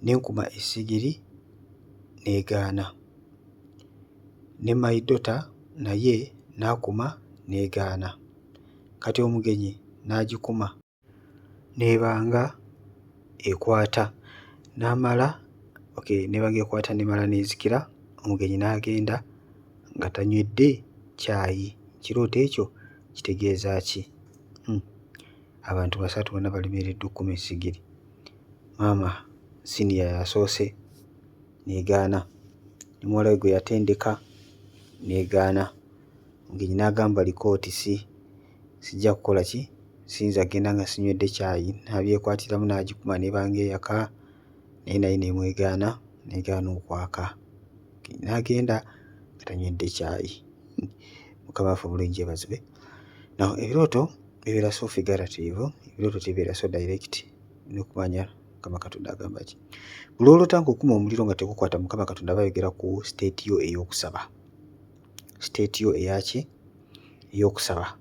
nenkuma essigiri neegaana, ne my daughter naye n'akuma neegaana, kati omugenyi n'agikuma n'ebanga ekwata n'amala n'ebanga ekwata n'emala n'ezikira, omugenyi n'agenda nga tanywedde caayi. Kirooto ekyo kitegeeza ki? Abantu basatu bonna balemereddwa okkuma essigiri. Maama siniya yasoose n'egaana, ne muwala we gwe yatendeka n'egaana. Omugenyi n'agamba likootisi sijja kukola ki? Siyinza kgenda nga sinywedde caayi. N'abyekwatiramu n'agikuma n'ebanga eyaka, naye naye n'emwegaana, n'egaana okwaka. N'agenda nga tanywedde caayi. Mukama waffe omulungi yeebazibwe. Naw ebirooto bibeera so figurative, ebirooto tebibeera so direct. Olina okumanya Mukama Katonda agamba ki. Buli lw'oloota ng'okuma omuliro nga tegukwata, Mukama Katonda aba ayogera ku state yo ey'okusaba. State yo eyaki? Ey'okusaba.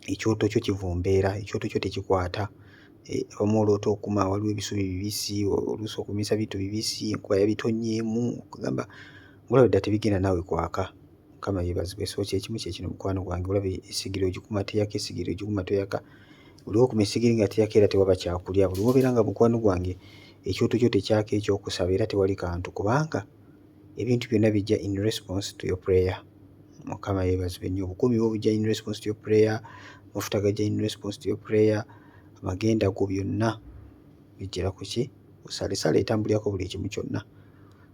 Ekyoto kyo kivumbeera, ekyoto kyo tekikwata. Omu oloota okuma waliwo ebisubi bibisi, oluusi okumisa bintu bibisi, enkuba yabitonyeemu, okugamba ng'olaba ddala tebigenda naawe kwaka. Mukama yeebazibwe. So kyekimu kyekino mukwano gwange, olaba essigiri ogikuma teyaka, essigiri ogikuma teyaka. Buli lw'okuma essigiri nga teyaka era tewaba kyakulya. Buli lw'obeera nga mukwano gwange ekyoto kyo tekyaka ekyokusaba era tewali kantu, kubanga ebintu byonna bijja in response to your prayer. Mukama yeebazibwe nnyo. Obukuumi bwo bujja in response to your prayer, amafuta gajja in response to your prayer, amagenda go byonna bijjira ku ki? Busalesale etambulirako buli kimu kyonna.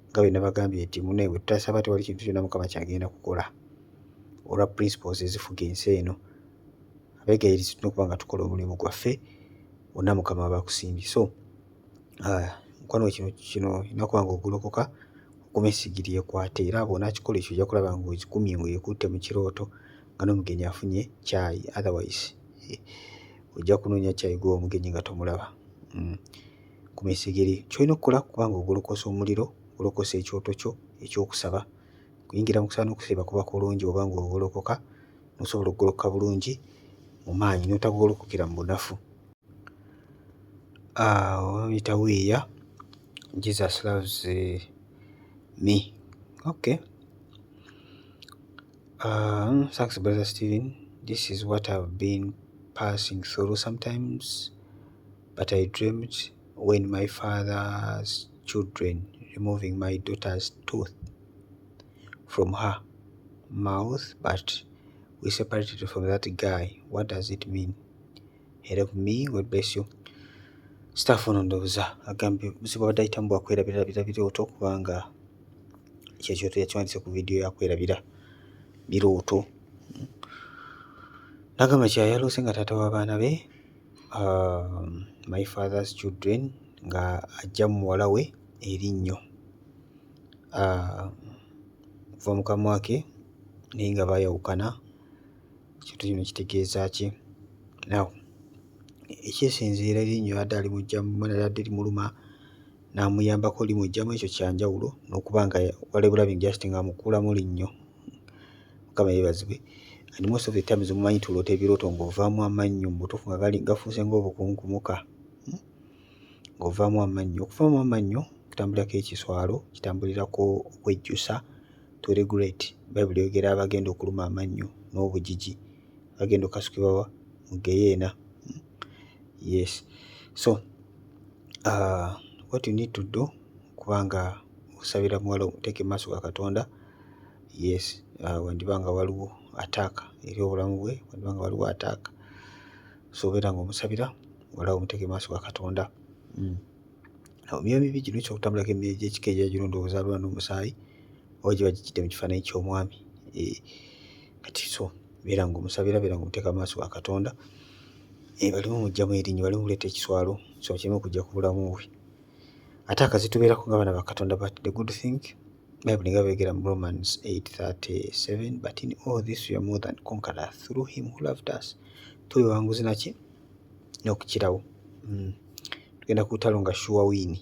Nga bwe nabagambye nti munne bwe tutasaba tewali kintu kyonna Mukama kyagenda kukola. Olwa principles ezifuga ensi eno, abeegayiriza tulina okuba nga tukola omulimu gwaffe, wonna Mukama aba akusimbye. So mukwano kino olina kuba nga ogolokoka, okuma essigiri ekwate, era bw'onaakikola ekyo ojja kulaba ng'ogikumye ng'ekutte mu kirooto nga n'omugenyi afunye caayi. Otherwise ojja kunoonya caayi gwe omugenyi nga tomulaba. Kuma essigiri. Ky'olina okukola kuba nga ogolokosa omuliro, ogolokosa ekyoto kyo eky'okusaba. Kuyingira mu kusaba n'okusiiba kuba kulungi oba ng'ogolokoka, n'osobola okugolokoka bulungi mu maanyi n'otagolokokera mu bunafu. Bamuyita Wiiya. Jesus loves me. Okay. Thanks brother Stephen. This is what I've been passing through sometimes, but I dreamed when my father's children removing my daughter's tooth from her mouth, but we separated from that guy. What does it mean? Help me. God bless you. Staff ono ndowooza agambye buzibu abadde ayitamu bwakwerabira birooto, kubanga ekyoto yakiwandiise ku vidiyo yakwerabira birooto. N'agamba kyayaloose nga taata w'abaana be, my father's children, nga ajja mu muwala we erinnyo kuva mu kamwa ke naye nga baayawukana. Ekyoto kino kitegeeza ki? Now ekyesinziira erinnyo yadde alimugjamu yadde limuluma n'amuyambako limugjamu, ekyo kyanjawulo n'okuba nga wali bulabi just nga amukuulamu linnyo. Mukama yeebazibwe. And most of the times mumanyi tuloota ebirooto ng'ovaamu amannyo, mu butuufu nga gafuuse ng'obukunkumuka, ng'ovaamu amannyo. Okuvaamu amannyo kutambulirako ekiswalo, kitambulirako okwejjusa, to regulate. Bayibuli yogera abagenda okuluma amannyo n'obugigi, bagenda okasukibwa mu geyeena. Yes. So what you need to do, kubanga osabira muwala omuteeke mu maaso ga Katonda. Yes. Wandiba nga waliwo attack eri obulamu bwe, wandiba nga waliwo attack, so obeera ng'omusabira wala omuteeke mu maaso ga Katonda. Emyoyo mibi gino ekyokutambulako emyoyo gy'ekika egyagirondooza alwana n'omusaayi, oba giba gijjidde mu kifaananyi ky'omwami. Kati so beera ng'omusabira, beera ng'omuteeka mu maaso ga Katonda, balimu mujjamu erinnya, balimu muleeta ekiswalo, so kireme okujja ku bulamu bwe. Ate akazitubeerako ng'abaana ba Katonda, but the good thing, Bible nga beegera mu Romans 8:37, but in all this we are more than conquerors through him who loved us. Tuli wanguzi naki? N'okukirawo. Tugenda ku lutalo nga sure win.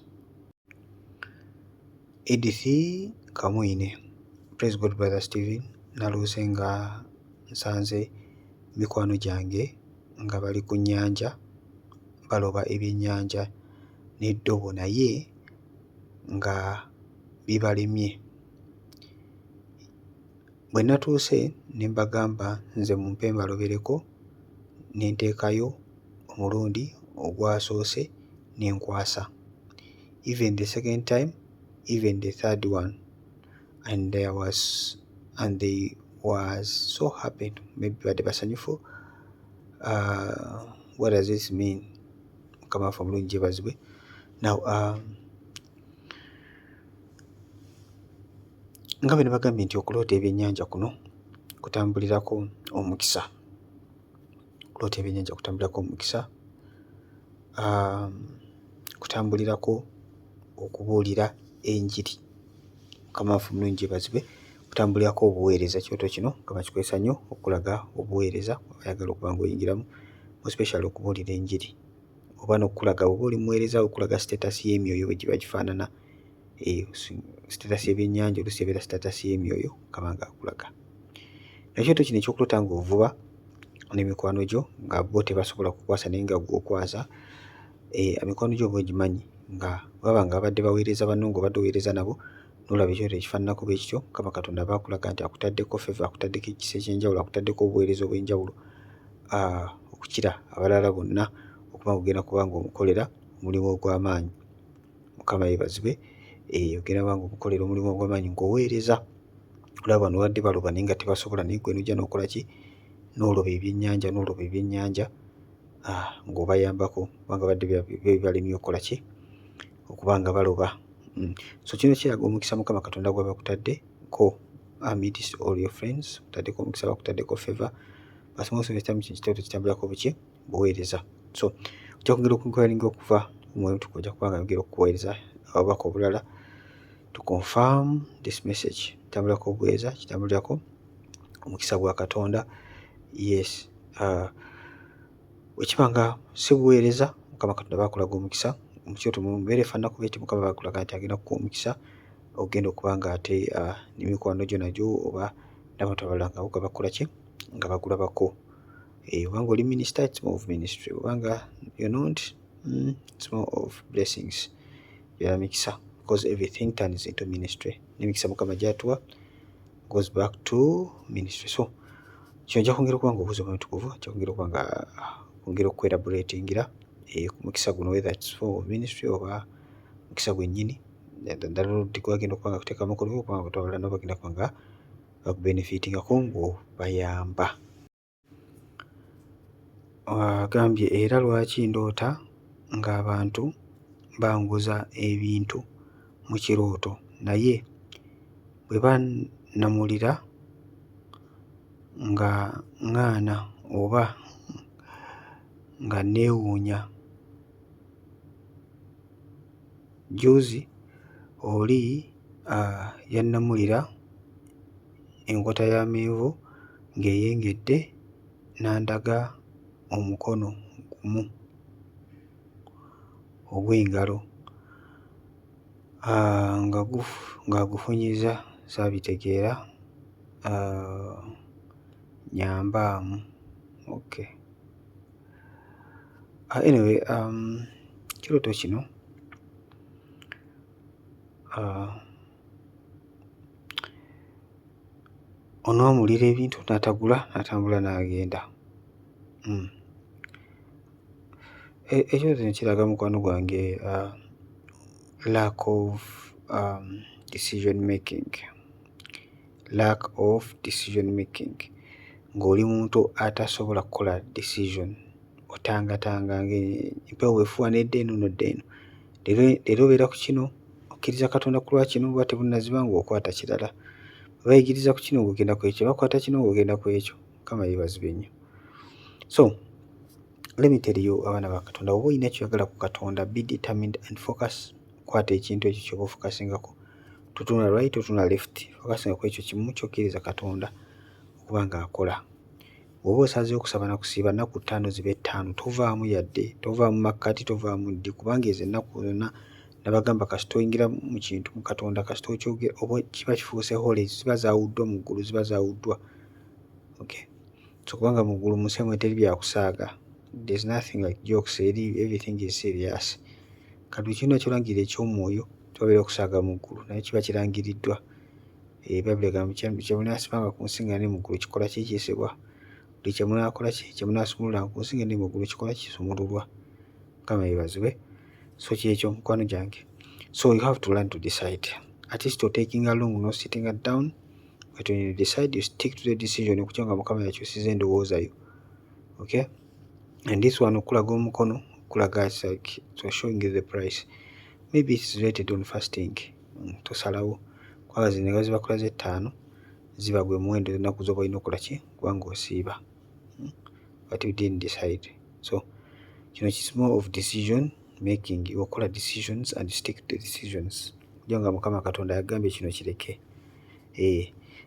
Edith Kamwine, Praise God Brother Steven, naluse nga nsanze mikwano gyange nga bali ku nnyanja baloba ebyennyanja n'eddobo naye nga bibalemye. Bwe natuuse ne mbagamba nze mumpe mbalobereko, ne nteekayo omulundi ogwasoose ne nkwasa. Even the second time, even the third one, and they was so happy, maybe badde basanyufu. What does this mean? Mukama waffe omulungi yeebazibwe. Now nga bwe nabagambye nti okuloota ebyennyanja kuno kutambulirako omukisa. Okuloota ebyennyanja kutambulirako omukisa, kutambulirako okubuulira enjiri. Mukama waffe omulungi yeebazibwe. Kutambulirako obuweereza. Kyoto kino nga bakikozesa nnyo okulaga obuweereza ayagala okuba ng'oyingiramu, especially okubuulira enjiri oba n'okulaga oba oli muweereza, okulaga status y'emyoyo bwe giba gifaanana. Status y'ebyennyanja oluusi ebeera status y'emyoyo Mukama ng'akulaga. Ekyoto kino ekyokuloota ng'ovuba n'emikwano gyo nga bo tebasobola kukwasa naye nga gw'okwasa, mikwano gyo oba ogimanyi nga baba nga babadde baweereza banno ng'obadde oweereza nabo, n'olaba ekyoto ekifaananako bwe kityo, Mukama Katonda aba akulaga nti akutaddeko favor, akutaddeko ekisa eky'enjawulo, akutaddeko obuweereza obw'enjawulo okukira abalala bonna okuba ng'ogenda kuba ng'omukolera omulimu ogw'amaanyi. Mukama yeebazibwe. Ogenda kuba ng'omukolera omulimu ogw'amaanyi ng'oweereza. Olaba bano badde baloba naye nga tebasobola, naye gwe n'ojja n'okola ki? N'oloba ebyennyanja ng'obayambako kubanga badde balemye okukola ki? Okuba nga baloba. So kino kiraga omukisa Mukama Katonda gw'aba akutaddeko amidst all your friends, akutaddeko omukisa, bakutaddeko favor. Basomose ekyoto kitambulirako buki? Buweereza. So ojja kwongera okunkoyalinga okuva omwoyo omutukuvu ojja kuba nga yongera okuweereza obubaka obulala to confirm this message. Kitambulirako obuweereza, kitambulirako omukisa gwa Katonda. Yes. Wekiba nga si buweereza, Mukama Katonda bakulaga omukisa mu kyoto mubeera efaananako bw'eti, Mukama bakulaga nti agenda kukuwa omukisa ogenda okuba nga ate n'emikwano gyo nagyo oba n'abantu abalala nga boga bakola ki? Nga bagulabako. Oba ng'oli minister, it's more of ministry. Oba nga you're not, it's more of blessings. Ya mikisa, because everything turns into ministry. N'emikisa Mukama gy'atuwa goes back to ministry. So kino ojja kwongera okuba ng'obuuza omwoyo omutukuvu, ojja kwongera okuba nga kwongera okwelaboratingira ku mukisa guno, whether it's for ministry oba mukisa gwennyini. Ddala oluddi gwagenda okuba nga kuteeka amakulu go okuba nga abalala nabo bagenda kuba nga bakubenefitingako ng'obayamba. Agambye era lwaki ndoota ng'abantu banguza ebintu mu kirooto naye bwe bannamulira nga ŋŋaana oba nga neewuunya. Juzi oli yannamulira enkota y'amenvu ng'eyengedde n'andaga omukono gumu ogw'engalo ng'agufunyiza, saabitegeera, nyambaamu. Okay. Anyway, kirooto kino onoomulira ebintu n'atagula, n'atambula n'agenda. Ekyoto kino kiraga mukwano gwange lack of decision making. Lack of decision making. Ng'oli muntu atasobola kukola decision, otangatanga ng'empewo bwefuuwanedde eno nodda eno. Leero obeera ku kino, okkiriza Katonda ku lwa kino, oba tebunnaziba ng'okwata kirala. Bayigiriza ku kino ng'ogenda ku ekyo, bakwata kino ng'ogenda ku ekyo. Mukama yeebazibwe nnyo. So let me tell you, abaana ba Katonda, oba olina ky'oyagala ku Katonda, be determined and focus. Kwata ekintu ekyo ky'oba ofocusingako. Totunula right, totunula left. Focusinga ku ekyo kimu ky'okkiriza Katonda okuba ng'akola. Bw'oba osazeewo okusaba na kusiiba nnaku 5 zibe 5, tovaamu yadde, tovaamu makkati, tovaamu ddi, kubanga ezo ennaku zonna nabagamba kasita oyingira mu kintu mu Katonda kasita okyogera oba kiba kifuuse hole ziba zaawuddwa mu ggulu ziba zaawuddwa. Okay. So kubanga mu ggulu mu nsi teri byakusaaga. There's nothing like jokes, everything is serious. Kati ekintu kyolangirira eky'omwoyo tubabeera okusaaga mu ggulu naye kiba kirangiriddwa. Bayibuli egamba kye munaasibanga ku nsi nga ne mu ggulu kikola kiyisibwa. Buli kye munaakola kye munaasumululanga ku nsi nga ne mu ggulu kikola kisumululwa. Mukama yeebazibwe. So kyekyo mukwano gyange. So you have to learn to decide. At least you're taking along, not sitting it down. But when you decide, you stick to the decision. Okukyanga Mukama yakyusiza endowooza yo. Okay? And this one okulaga omukono kulaga it's like so showing you the price. Maybe it's rated on fasting. Tosalawo. Kwa zino ziba kola ze 5 ziba gwe muwendo ennaku zoba olina okukola ki kubanga osiiba. But you didn't decide. So kino is more of decision making. Okola decisions and stick to the decisions. Kujonga Mukama Katonda yagambye kino kireke.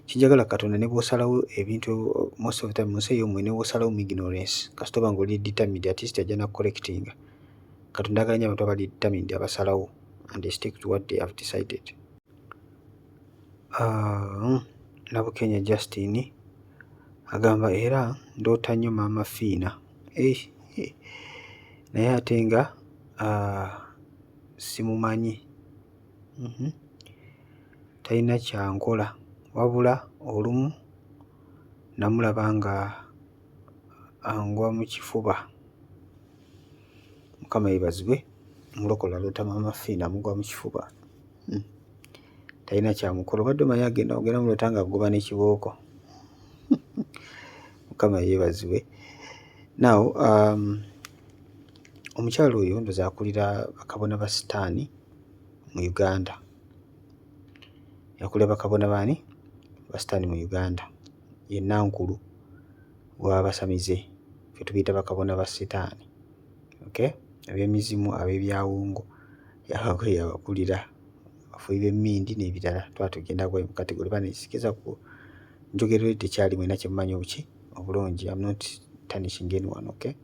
Kinjagala Katonda ne bw'osalawo ebintu most of the time munsi y'omwe ne bw'osalawo mu ignorance kasita oba ng'oli determined at least ajja na correcting. Katonda aganya abantu abali determined abasalawo and they stick to what they have decided. Nabukenya Justin agamba era ndoota nnyo maama Fiina. Naye ate nga simumanyi. Talina kyankola wabula olumu namulaba nga angwa mu kifuba. Mukama yeebazibwe. Mulokola aloota maama Fiina amugwa mu kifuba. Talina kyamukola obadde omanyi ogenda mulota nga agoba n'ekibooko. Mukama yeebazibwe. Now omukyalo oyo ndoza akulira bakabona ba Sitaani mu Uganda. Yakulira bakabona baani ba Sitaani mu Uganda. Ye Nankulu w'abasamize ffe tubiyita bakabona ba Sitaani. Okay? Ab'emizimu ab'ebyawungo yabakulira abafuyi b'emmindi n'ebirala twatugenda mu kategori bane sikiza ku njogero tekyali mwena kye mumanyi obuki obulungi. I'm not tarnishing anyone. Okay?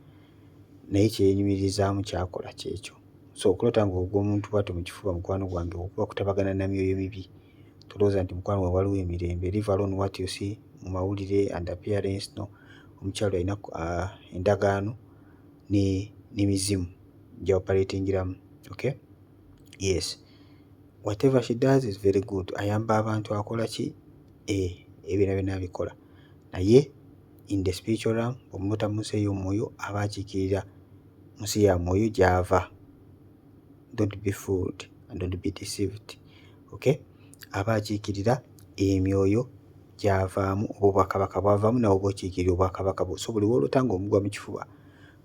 Naye kyenyumirizaamu kyakola kyekyo. So okulota ng'ogwa omuntu bw'atyo mu kifuba mukwano gwange okuba kutabagana na myoyo mibi tolowooza nti mukwano gwange waliwo emirembe. Leave alone what you see mu mawulire and appearance. No, omukyalo alina endagaano n'emizimu gy'operatingiramu. Okay? Yes. Whatever she does is very good. Ayamba abantu akola ki? Ebina byonna abikola. Naye in the spiritual realm omulota mu nsi ey'omwoyo aba akiikirira mu nsi ya mwoyo gy'ava. Don't be fooled and don't be deceived. Okay? Aba akiikirira emyoyo gy'avaamu oba obwakabaka bw'avaamu nawe oba okiikirira obwakabaka bwo. So buli w'olota ng'omugwa mu kifuba,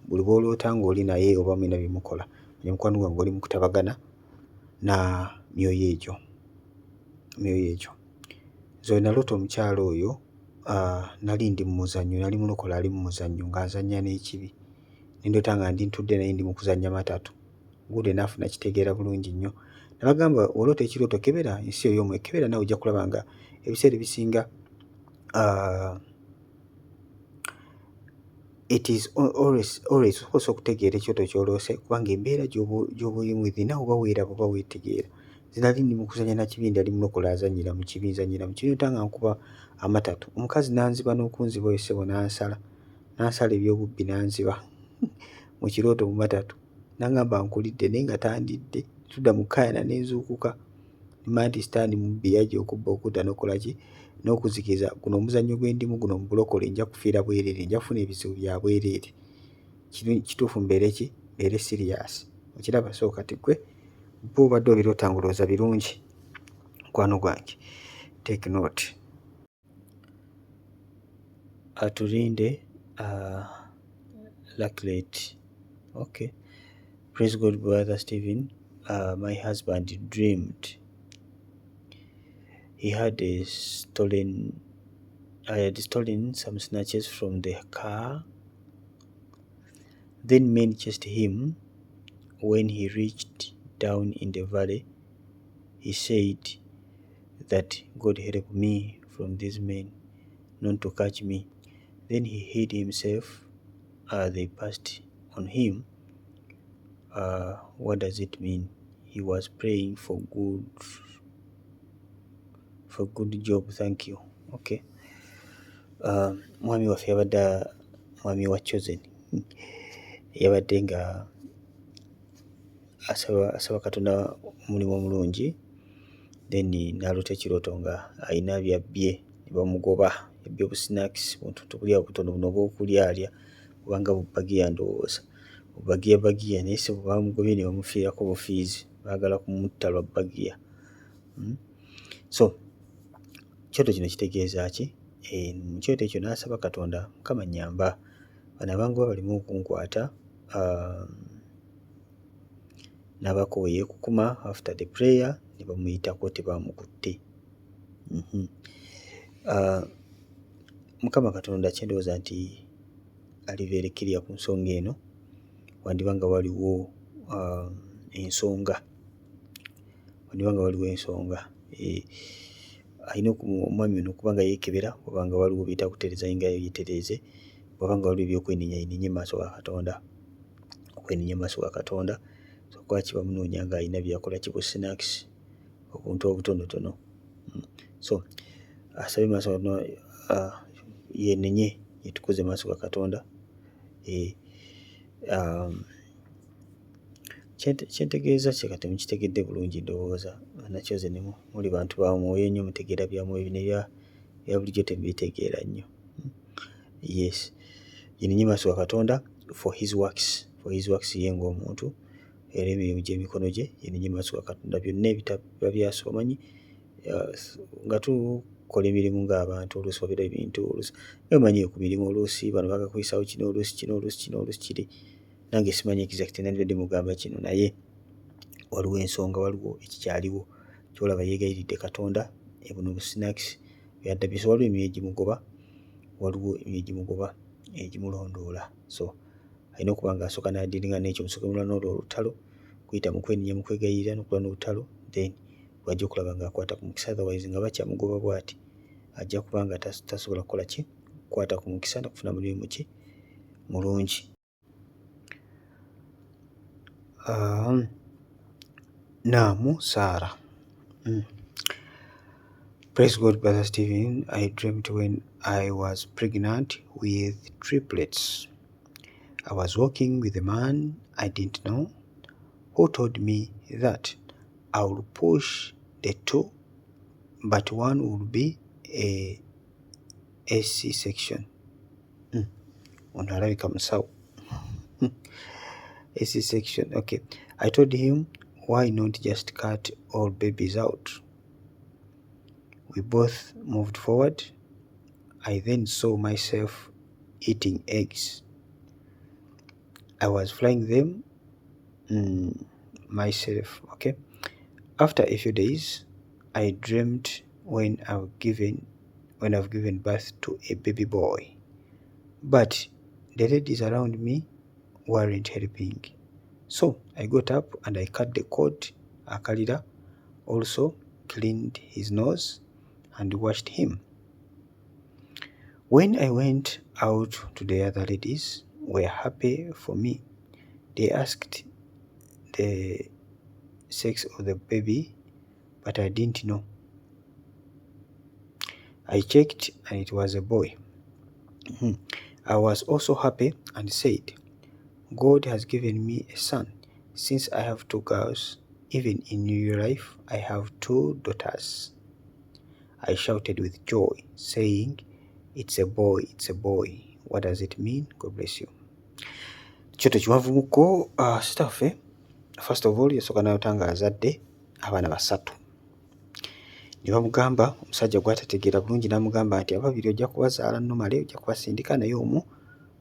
buli w'olota ng'oli naye oba mulina bimukola, manya mukwano gwange oli mu kutabagana na myoyo egyo. So naloota omukyalo oyo nali ndi mu muzannyo, nali mulokola ali mu muzannyo ng'azannya n'ekibi. Nendoota nga ndi ntudde naye ndi mu kuzannya matatu. Good enough nakitegeera bulungi nnyo. Nabagamba oloota ekirooto kebera ensi ey'omwoyo kebera nawe ojja kulaba nga ebiseera ebisinga it is always osobola okutegeera ekyoto ky'oloose kubanga embeera gy'oba olimu nawe oba weeraba oba weetegeera. Zinali ndi mu kuzannya na kibindi ali mulokola azannyira mu kibi nzannyira mu kinota nga nkuba amatatu. Omukazi n'anziba n'okunziba oyo ssebo n'ansala ebyobubbi n'anziba mu kirooto mu matatu. N'angamba nkulidde naye nga tandidde. Tudda mu kkaayana n'enzuukuka. Nimanya nti Sitaani mubbi yajja okubba okutta n'okola ki n'okuzikiriza. Guno omuzannyo gwe ndimu guno mu bulokole nja kufiira bwereere, nja kufuna ebizibu bya bwereere. Kituufu mbeere serious. Okiraba? So kati gwe bo obadde obiroota ng'olowooza birungi. Mukwano gwange take note. Atulinde Lucklet. Okay. Praise God, Brother Stephen. My husband dreamed I had stolen some snatches from the car. Then men chased him. When he reached down in the valley, he said that God help me from these men, not to catch me. Then he hid himself. They passed on him. What does it mean? he was praying for good job. Thank you. Okay. Mwami waffe yabadde mwami wa Chosen yabadde nga asaba Katonda omulimu omulungi, then n'aloota ekirooto nga alina byabbye ne bamugoba, yabbye obusinaakisi, buntu buli awo butono buno obw'okulyalya kubanga bubagiya, ndowooza bubagiya naye si bwe bamugobye ne bamufiirako bufiizi, baagala kumutta lwa bagiya. So ekyoto kino kitegeeza ki? Mu kyoto ekyo n'asaba Katonda, Mukama nnyamba bano abanguba balimu okunkwata, n'abako bwe yeekukuma after the prayer ne bamuyitako tebamukutte. Mukama Katonda kyendowooza nti alibeerekerya ku nsonga eno, wandiba nga waliwo ensonga, alina omwami ono okuba nga yeekebera, oba nga waliwo biyita kutereeza nga yeetereeze, oba nga waliwo ebyokwenenya mu maaso ga Katonda, so kwaki bamunoonya nga alina byakola kibusinaakisi, obuntu obutonotono. So asabe maaso ga Katonda yenenye yetukuze maaso ga Katonda. Kyentegeeza kye kati mukitegedde bulungi, ndowooza Chosen muli bantu ba mwoyo nnyo, mutegeera bya mwoyo, bino ebya bulijjo tebitegeera nnyo. Yes, yenenye maaso ga Katonda for his works ye ng'omuntu, era emirimu gy'emikono gye yenenye maaso ga Katonda. Byonna ebitaba byaso omanyi nga tukola emirimu ng'abantu oluusi wabeera ebintu oluusi omanyi ku mirimu oluusi bano bagakuyisawo kino oluusi kiri, nange simanyi exact nandibadde mugamba kino, naye waliwo ensonga, waliwo ekikyaliwo kyolaba yeegayiridde Katonda buno obusinaakisi byaddabye. So waliwo emyoyo egimugoba egimulondoola, so alina okuba nga asooka n'adiringa n'ekyo musooka n'olwo olutalo, kuyita mu kwenenya, mu kwegayirira n'okuba n'olutalo, then bw'ajja okulaba ng'akwata ku mukisa, otherwise nga bakyamugoba bw'ati ajja kuba nga tasobola kukola ki? Kukwata ku mukisa na kufuna mulimu ki? Mulungi. Naamu Sarah. Praise God, Brother Stephen. I dreamt when I was pregnant with triplets. I was walking with a man I didn't know who told me that I will push the two, but one will be a C-section. Ono alabika musawo. A C-section, okay. I told him, why not just cut all babies out? We both moved forward. I then saw myself eating eggs. I was frying them myself, okay. After a few days, I dreamt when I've given birth to a baby boy, but the ladies around me weren't helping. So I got up and I cut the cord akalira, also cleaned his nose and washed him. When I went out to the other ladies were happy for me. They asked the sex of the baby, but I didn't know. I checked and it was a boy. I was also happy and said, God has given me a son, since I have two girls. Even in new life, I have two daughters. I shouted with joy, saying, it's a boy, it's a boy. What does it mean? God bless you. Kyoto kiwanvumuko sitaffe, first of all yasooka n'ayota azadde abaana 3. Ne bamugamba, omusajja gw'atategeera bulungi n'amugamba nti ababiri ojja kubazaala normally, ojja kubasindika, naye omu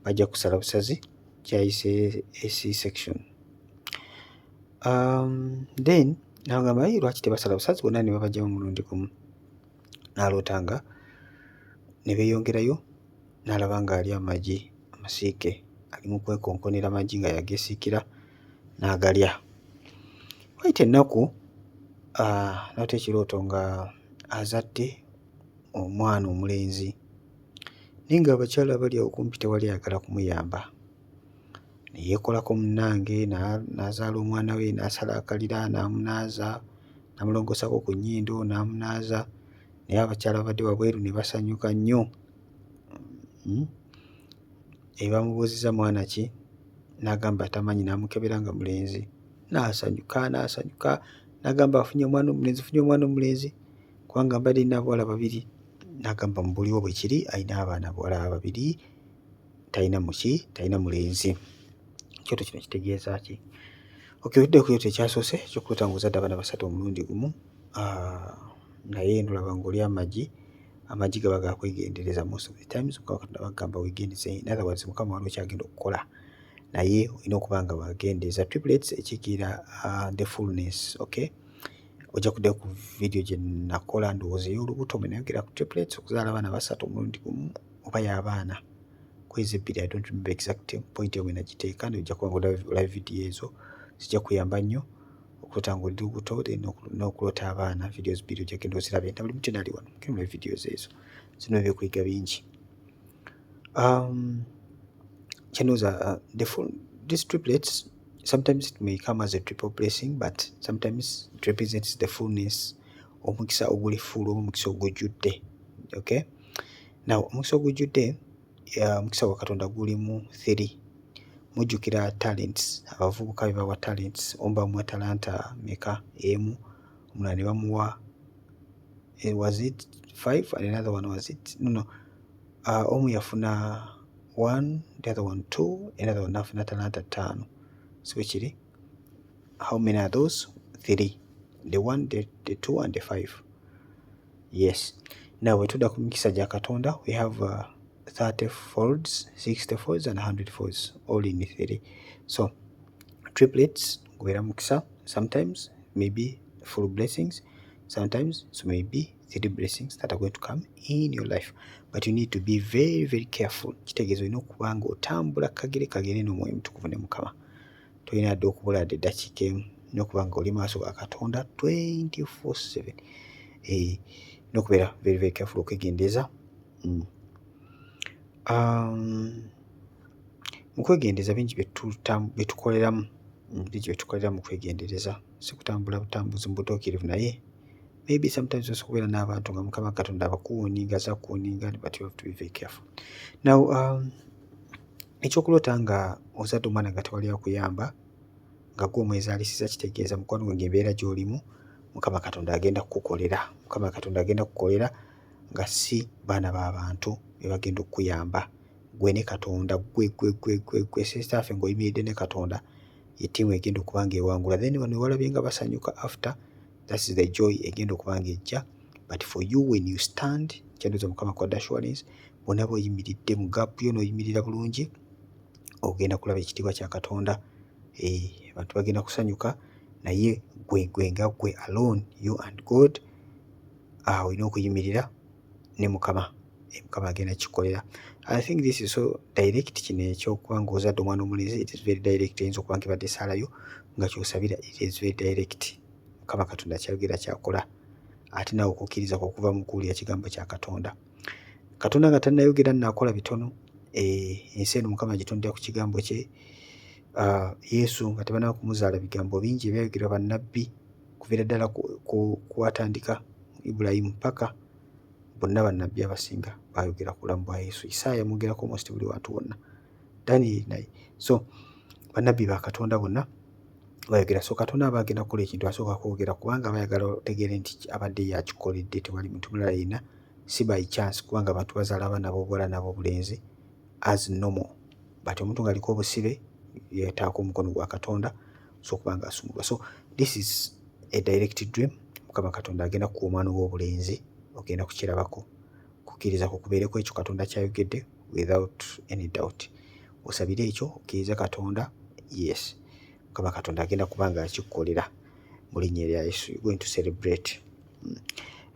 bajja kusala busazi, kyayise a C-section. Then n'agamba lwaki tebasala busazi, bonna ne babajjamu mulundi gumu. N'aloota nga ne beeyongerayo, n'alaba ng'ali amagi amasiike, ali mu kwekonkonera amagi nga yagesiikira n'agalya. Wayita ennaku n'aloota ekirooto nga azadde omwana omulenzi, naye nga abakyala abali awo kumpi tewali ayagala kumuyamba. ne yeekolako munnange n'azaala omwana we n'asala akalira n'amunaaza n'amulongoosako ku nnyindo n'amunaaza naye abakyala babadde wabweru ne basanyuka nnyo. Bamubuuzizza mwana ki n'agamba tamanyi, n'amukebera nga mulenzi, n'asanyuka n'agamba afunye omwana omulenzi kubanga mbadde nina abawala babiri. N'agamba mu buliwo bwe kiri alina abaana bawala babiri, talina mulenzi. Ekyoto kino kitegeeza ki? Obudde ku kyoto ekyasoose ekyokulota ng'ozadde abaana basatu omulundi gumu, naye nolaba ng'oli amagi gaba gakwegendereza most of the times. Mukama Katonda bagamba weegendeze, in other words Mukama waliwo kyagenda okukola naye olina okuba nga wagendeeza. Triplets ekiikirira the fullness. Okay, ojja kuddayo ku vidiyo gye nakola ndowooza ey'olubuto mwe nayogera ku triplets, okuzaala abaana basatu omulundi gumu oba y'abaana kwezi ebbiri. I don't remember exact point yomwe nagiteeka, ojja kuba ng'olaba vidiyo ezo zijja kuyamba nnyo okulota ng'oli lubuto n'okulota abaana. Videos bbiri ojja genda ozirabe, na buli muntu ali wano kemula videos ezo, zino eby'okuyiga bingi. These triplets, sometimes it may come as a triple blessing, but sometimes it represents the fullness, omukisa oguli full, omukisa ogujjudde. Okay, now omukisa ogujjudde, omukisa wa Katonda gulimu 3. Mujjukira talents, abavubuka be bawa talents, omu bamuwa talanta meka? Emu. Omulala ne bamuwa was it 5 and another one was it no omu yafuna 1, the other one 2, another one nafuna talanta 5. So kiri, how many are those? 3, the 1, the 2 and the 5. Yes, now wetudda ku mikisa gya Katonda, we have 30 folds, 60 folds and 100 folds, all in 3. So triplets gubeera mukisa, sometimes maybe full blessings, sometimes so maybe 3 blessings that are going to come in your life, but you need to be very very careful. Kitegeeza olina okuba nga otambula kagere n'omwoyo mutukuvu ne Mukama. Tolina dde okubula dde eddakiika emu, olina okuba nga oli maaso ga Katonda 24/7. N'okubeera very very careful okwegendeeza. Mu kwegendeeza bingi byetukoleramu mu kwegendereza, si kutambula butambuzi mu butuukirivu, naye maybe sometimes osobola okubeera n'abantu nga Mukama Katonda abakuuninga, aza kuuninga, but you have to be very careful. Now ekyokulota nga ozadde omwana nga tewali akuyamba, nga gwe omwezaalisiza, kitegeeza mukwano gwange embeera gy'olimu Mukama Katonda agenda kukukolera. Mukama Katonda agenda kukukolera nga si baana b'abantu be bagenda okukuyamba. Gwe ne Katonda, gwe sestaffe ng'oyimiridde ne Katonda, ye ttiimu egenda okuba nga ewangula. Then bano walabye nga basanyuka after, that's the joy egenda okuba nga ejja. But for you when you stand, kyanduza Mukama kwadde assurance, bonna bw'oyimiridde mu gaapu yo n'oyimirira bulungi, ogenda kulaba ekitiibwa kya Katonda. Abantu bagenda kusanyuka, naye gwe nga gwe alone, you and God, olina okuyimirira ne Mukama. Mukama agenda kikolera. I think this is so direct, kino ekyokuba nga ozadde omwana omulenzi, it is very direct. Eyinza okuba nga ebadde esaalayo nga kyosabira, it is very direct. Mukama Katonda kyayogera kyakola, ate naawe okukkiriza okuva mu kuwulira kigambo kya Katonda. Katonda nga tannayogera naakola bitono. Ensi eno Mukama agitondera ku kigambo kye. Yesu nga tebanaba kumuzaala, bigambo bingi ebyayogerwa bannabbi kuviira ddala kwatandika Ibulayimu paka bonna bannabbi abasinga baayogera ku bulamu bwa Yesu. Isaaya mwogerako almost buli wantu wonna, Daniel naye. So bannabbi ba Katonda bonna bayogera. So Katonda aba agenda kukola ekintu asooka kwogera, kubanga bayagala otegeere nti abadde yakikoledde, tewali muntu mulala yenna, si by chance, kubanga abantu bazaala abaana ab'obuwala n'ab'obulenzi as normal, but omuntu ng'aliko obusibe yeetaako omukono gwa Katonda so okuba nga asumulwa. So this is a direct dream. Mukama Katonda agenda kuwa omwana ow'obulenzi, ogenda kukirabako. Kukkiriza kukubeereko ekyo Katonda kyayogedde without any doubt. Osabire ekyo, okkiriza Katonda, yes, Mukama Katonda agenda kuba nga akikukolera mu linnya erya Yesu. You're going to celebrate.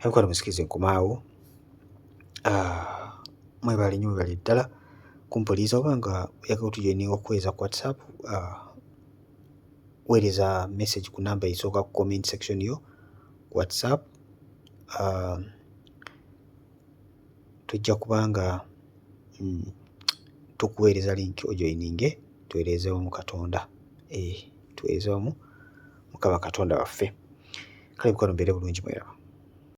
Mukwano musikize nkomaawo. Mwebale nnyo, mwebale ddala kumpuliza. Oba nga oyagala otujoininga okuweza ku WhatsApp, weereza message ku namba esooka ku comment section yo ku WhatsApp. Tujja kuba nga tukuweereza link ojoininge tuweereze wamu Katonda. Tuweereze wamu Mukama Katonda waffe. Kale mukwano mbeere bulungi mweraba.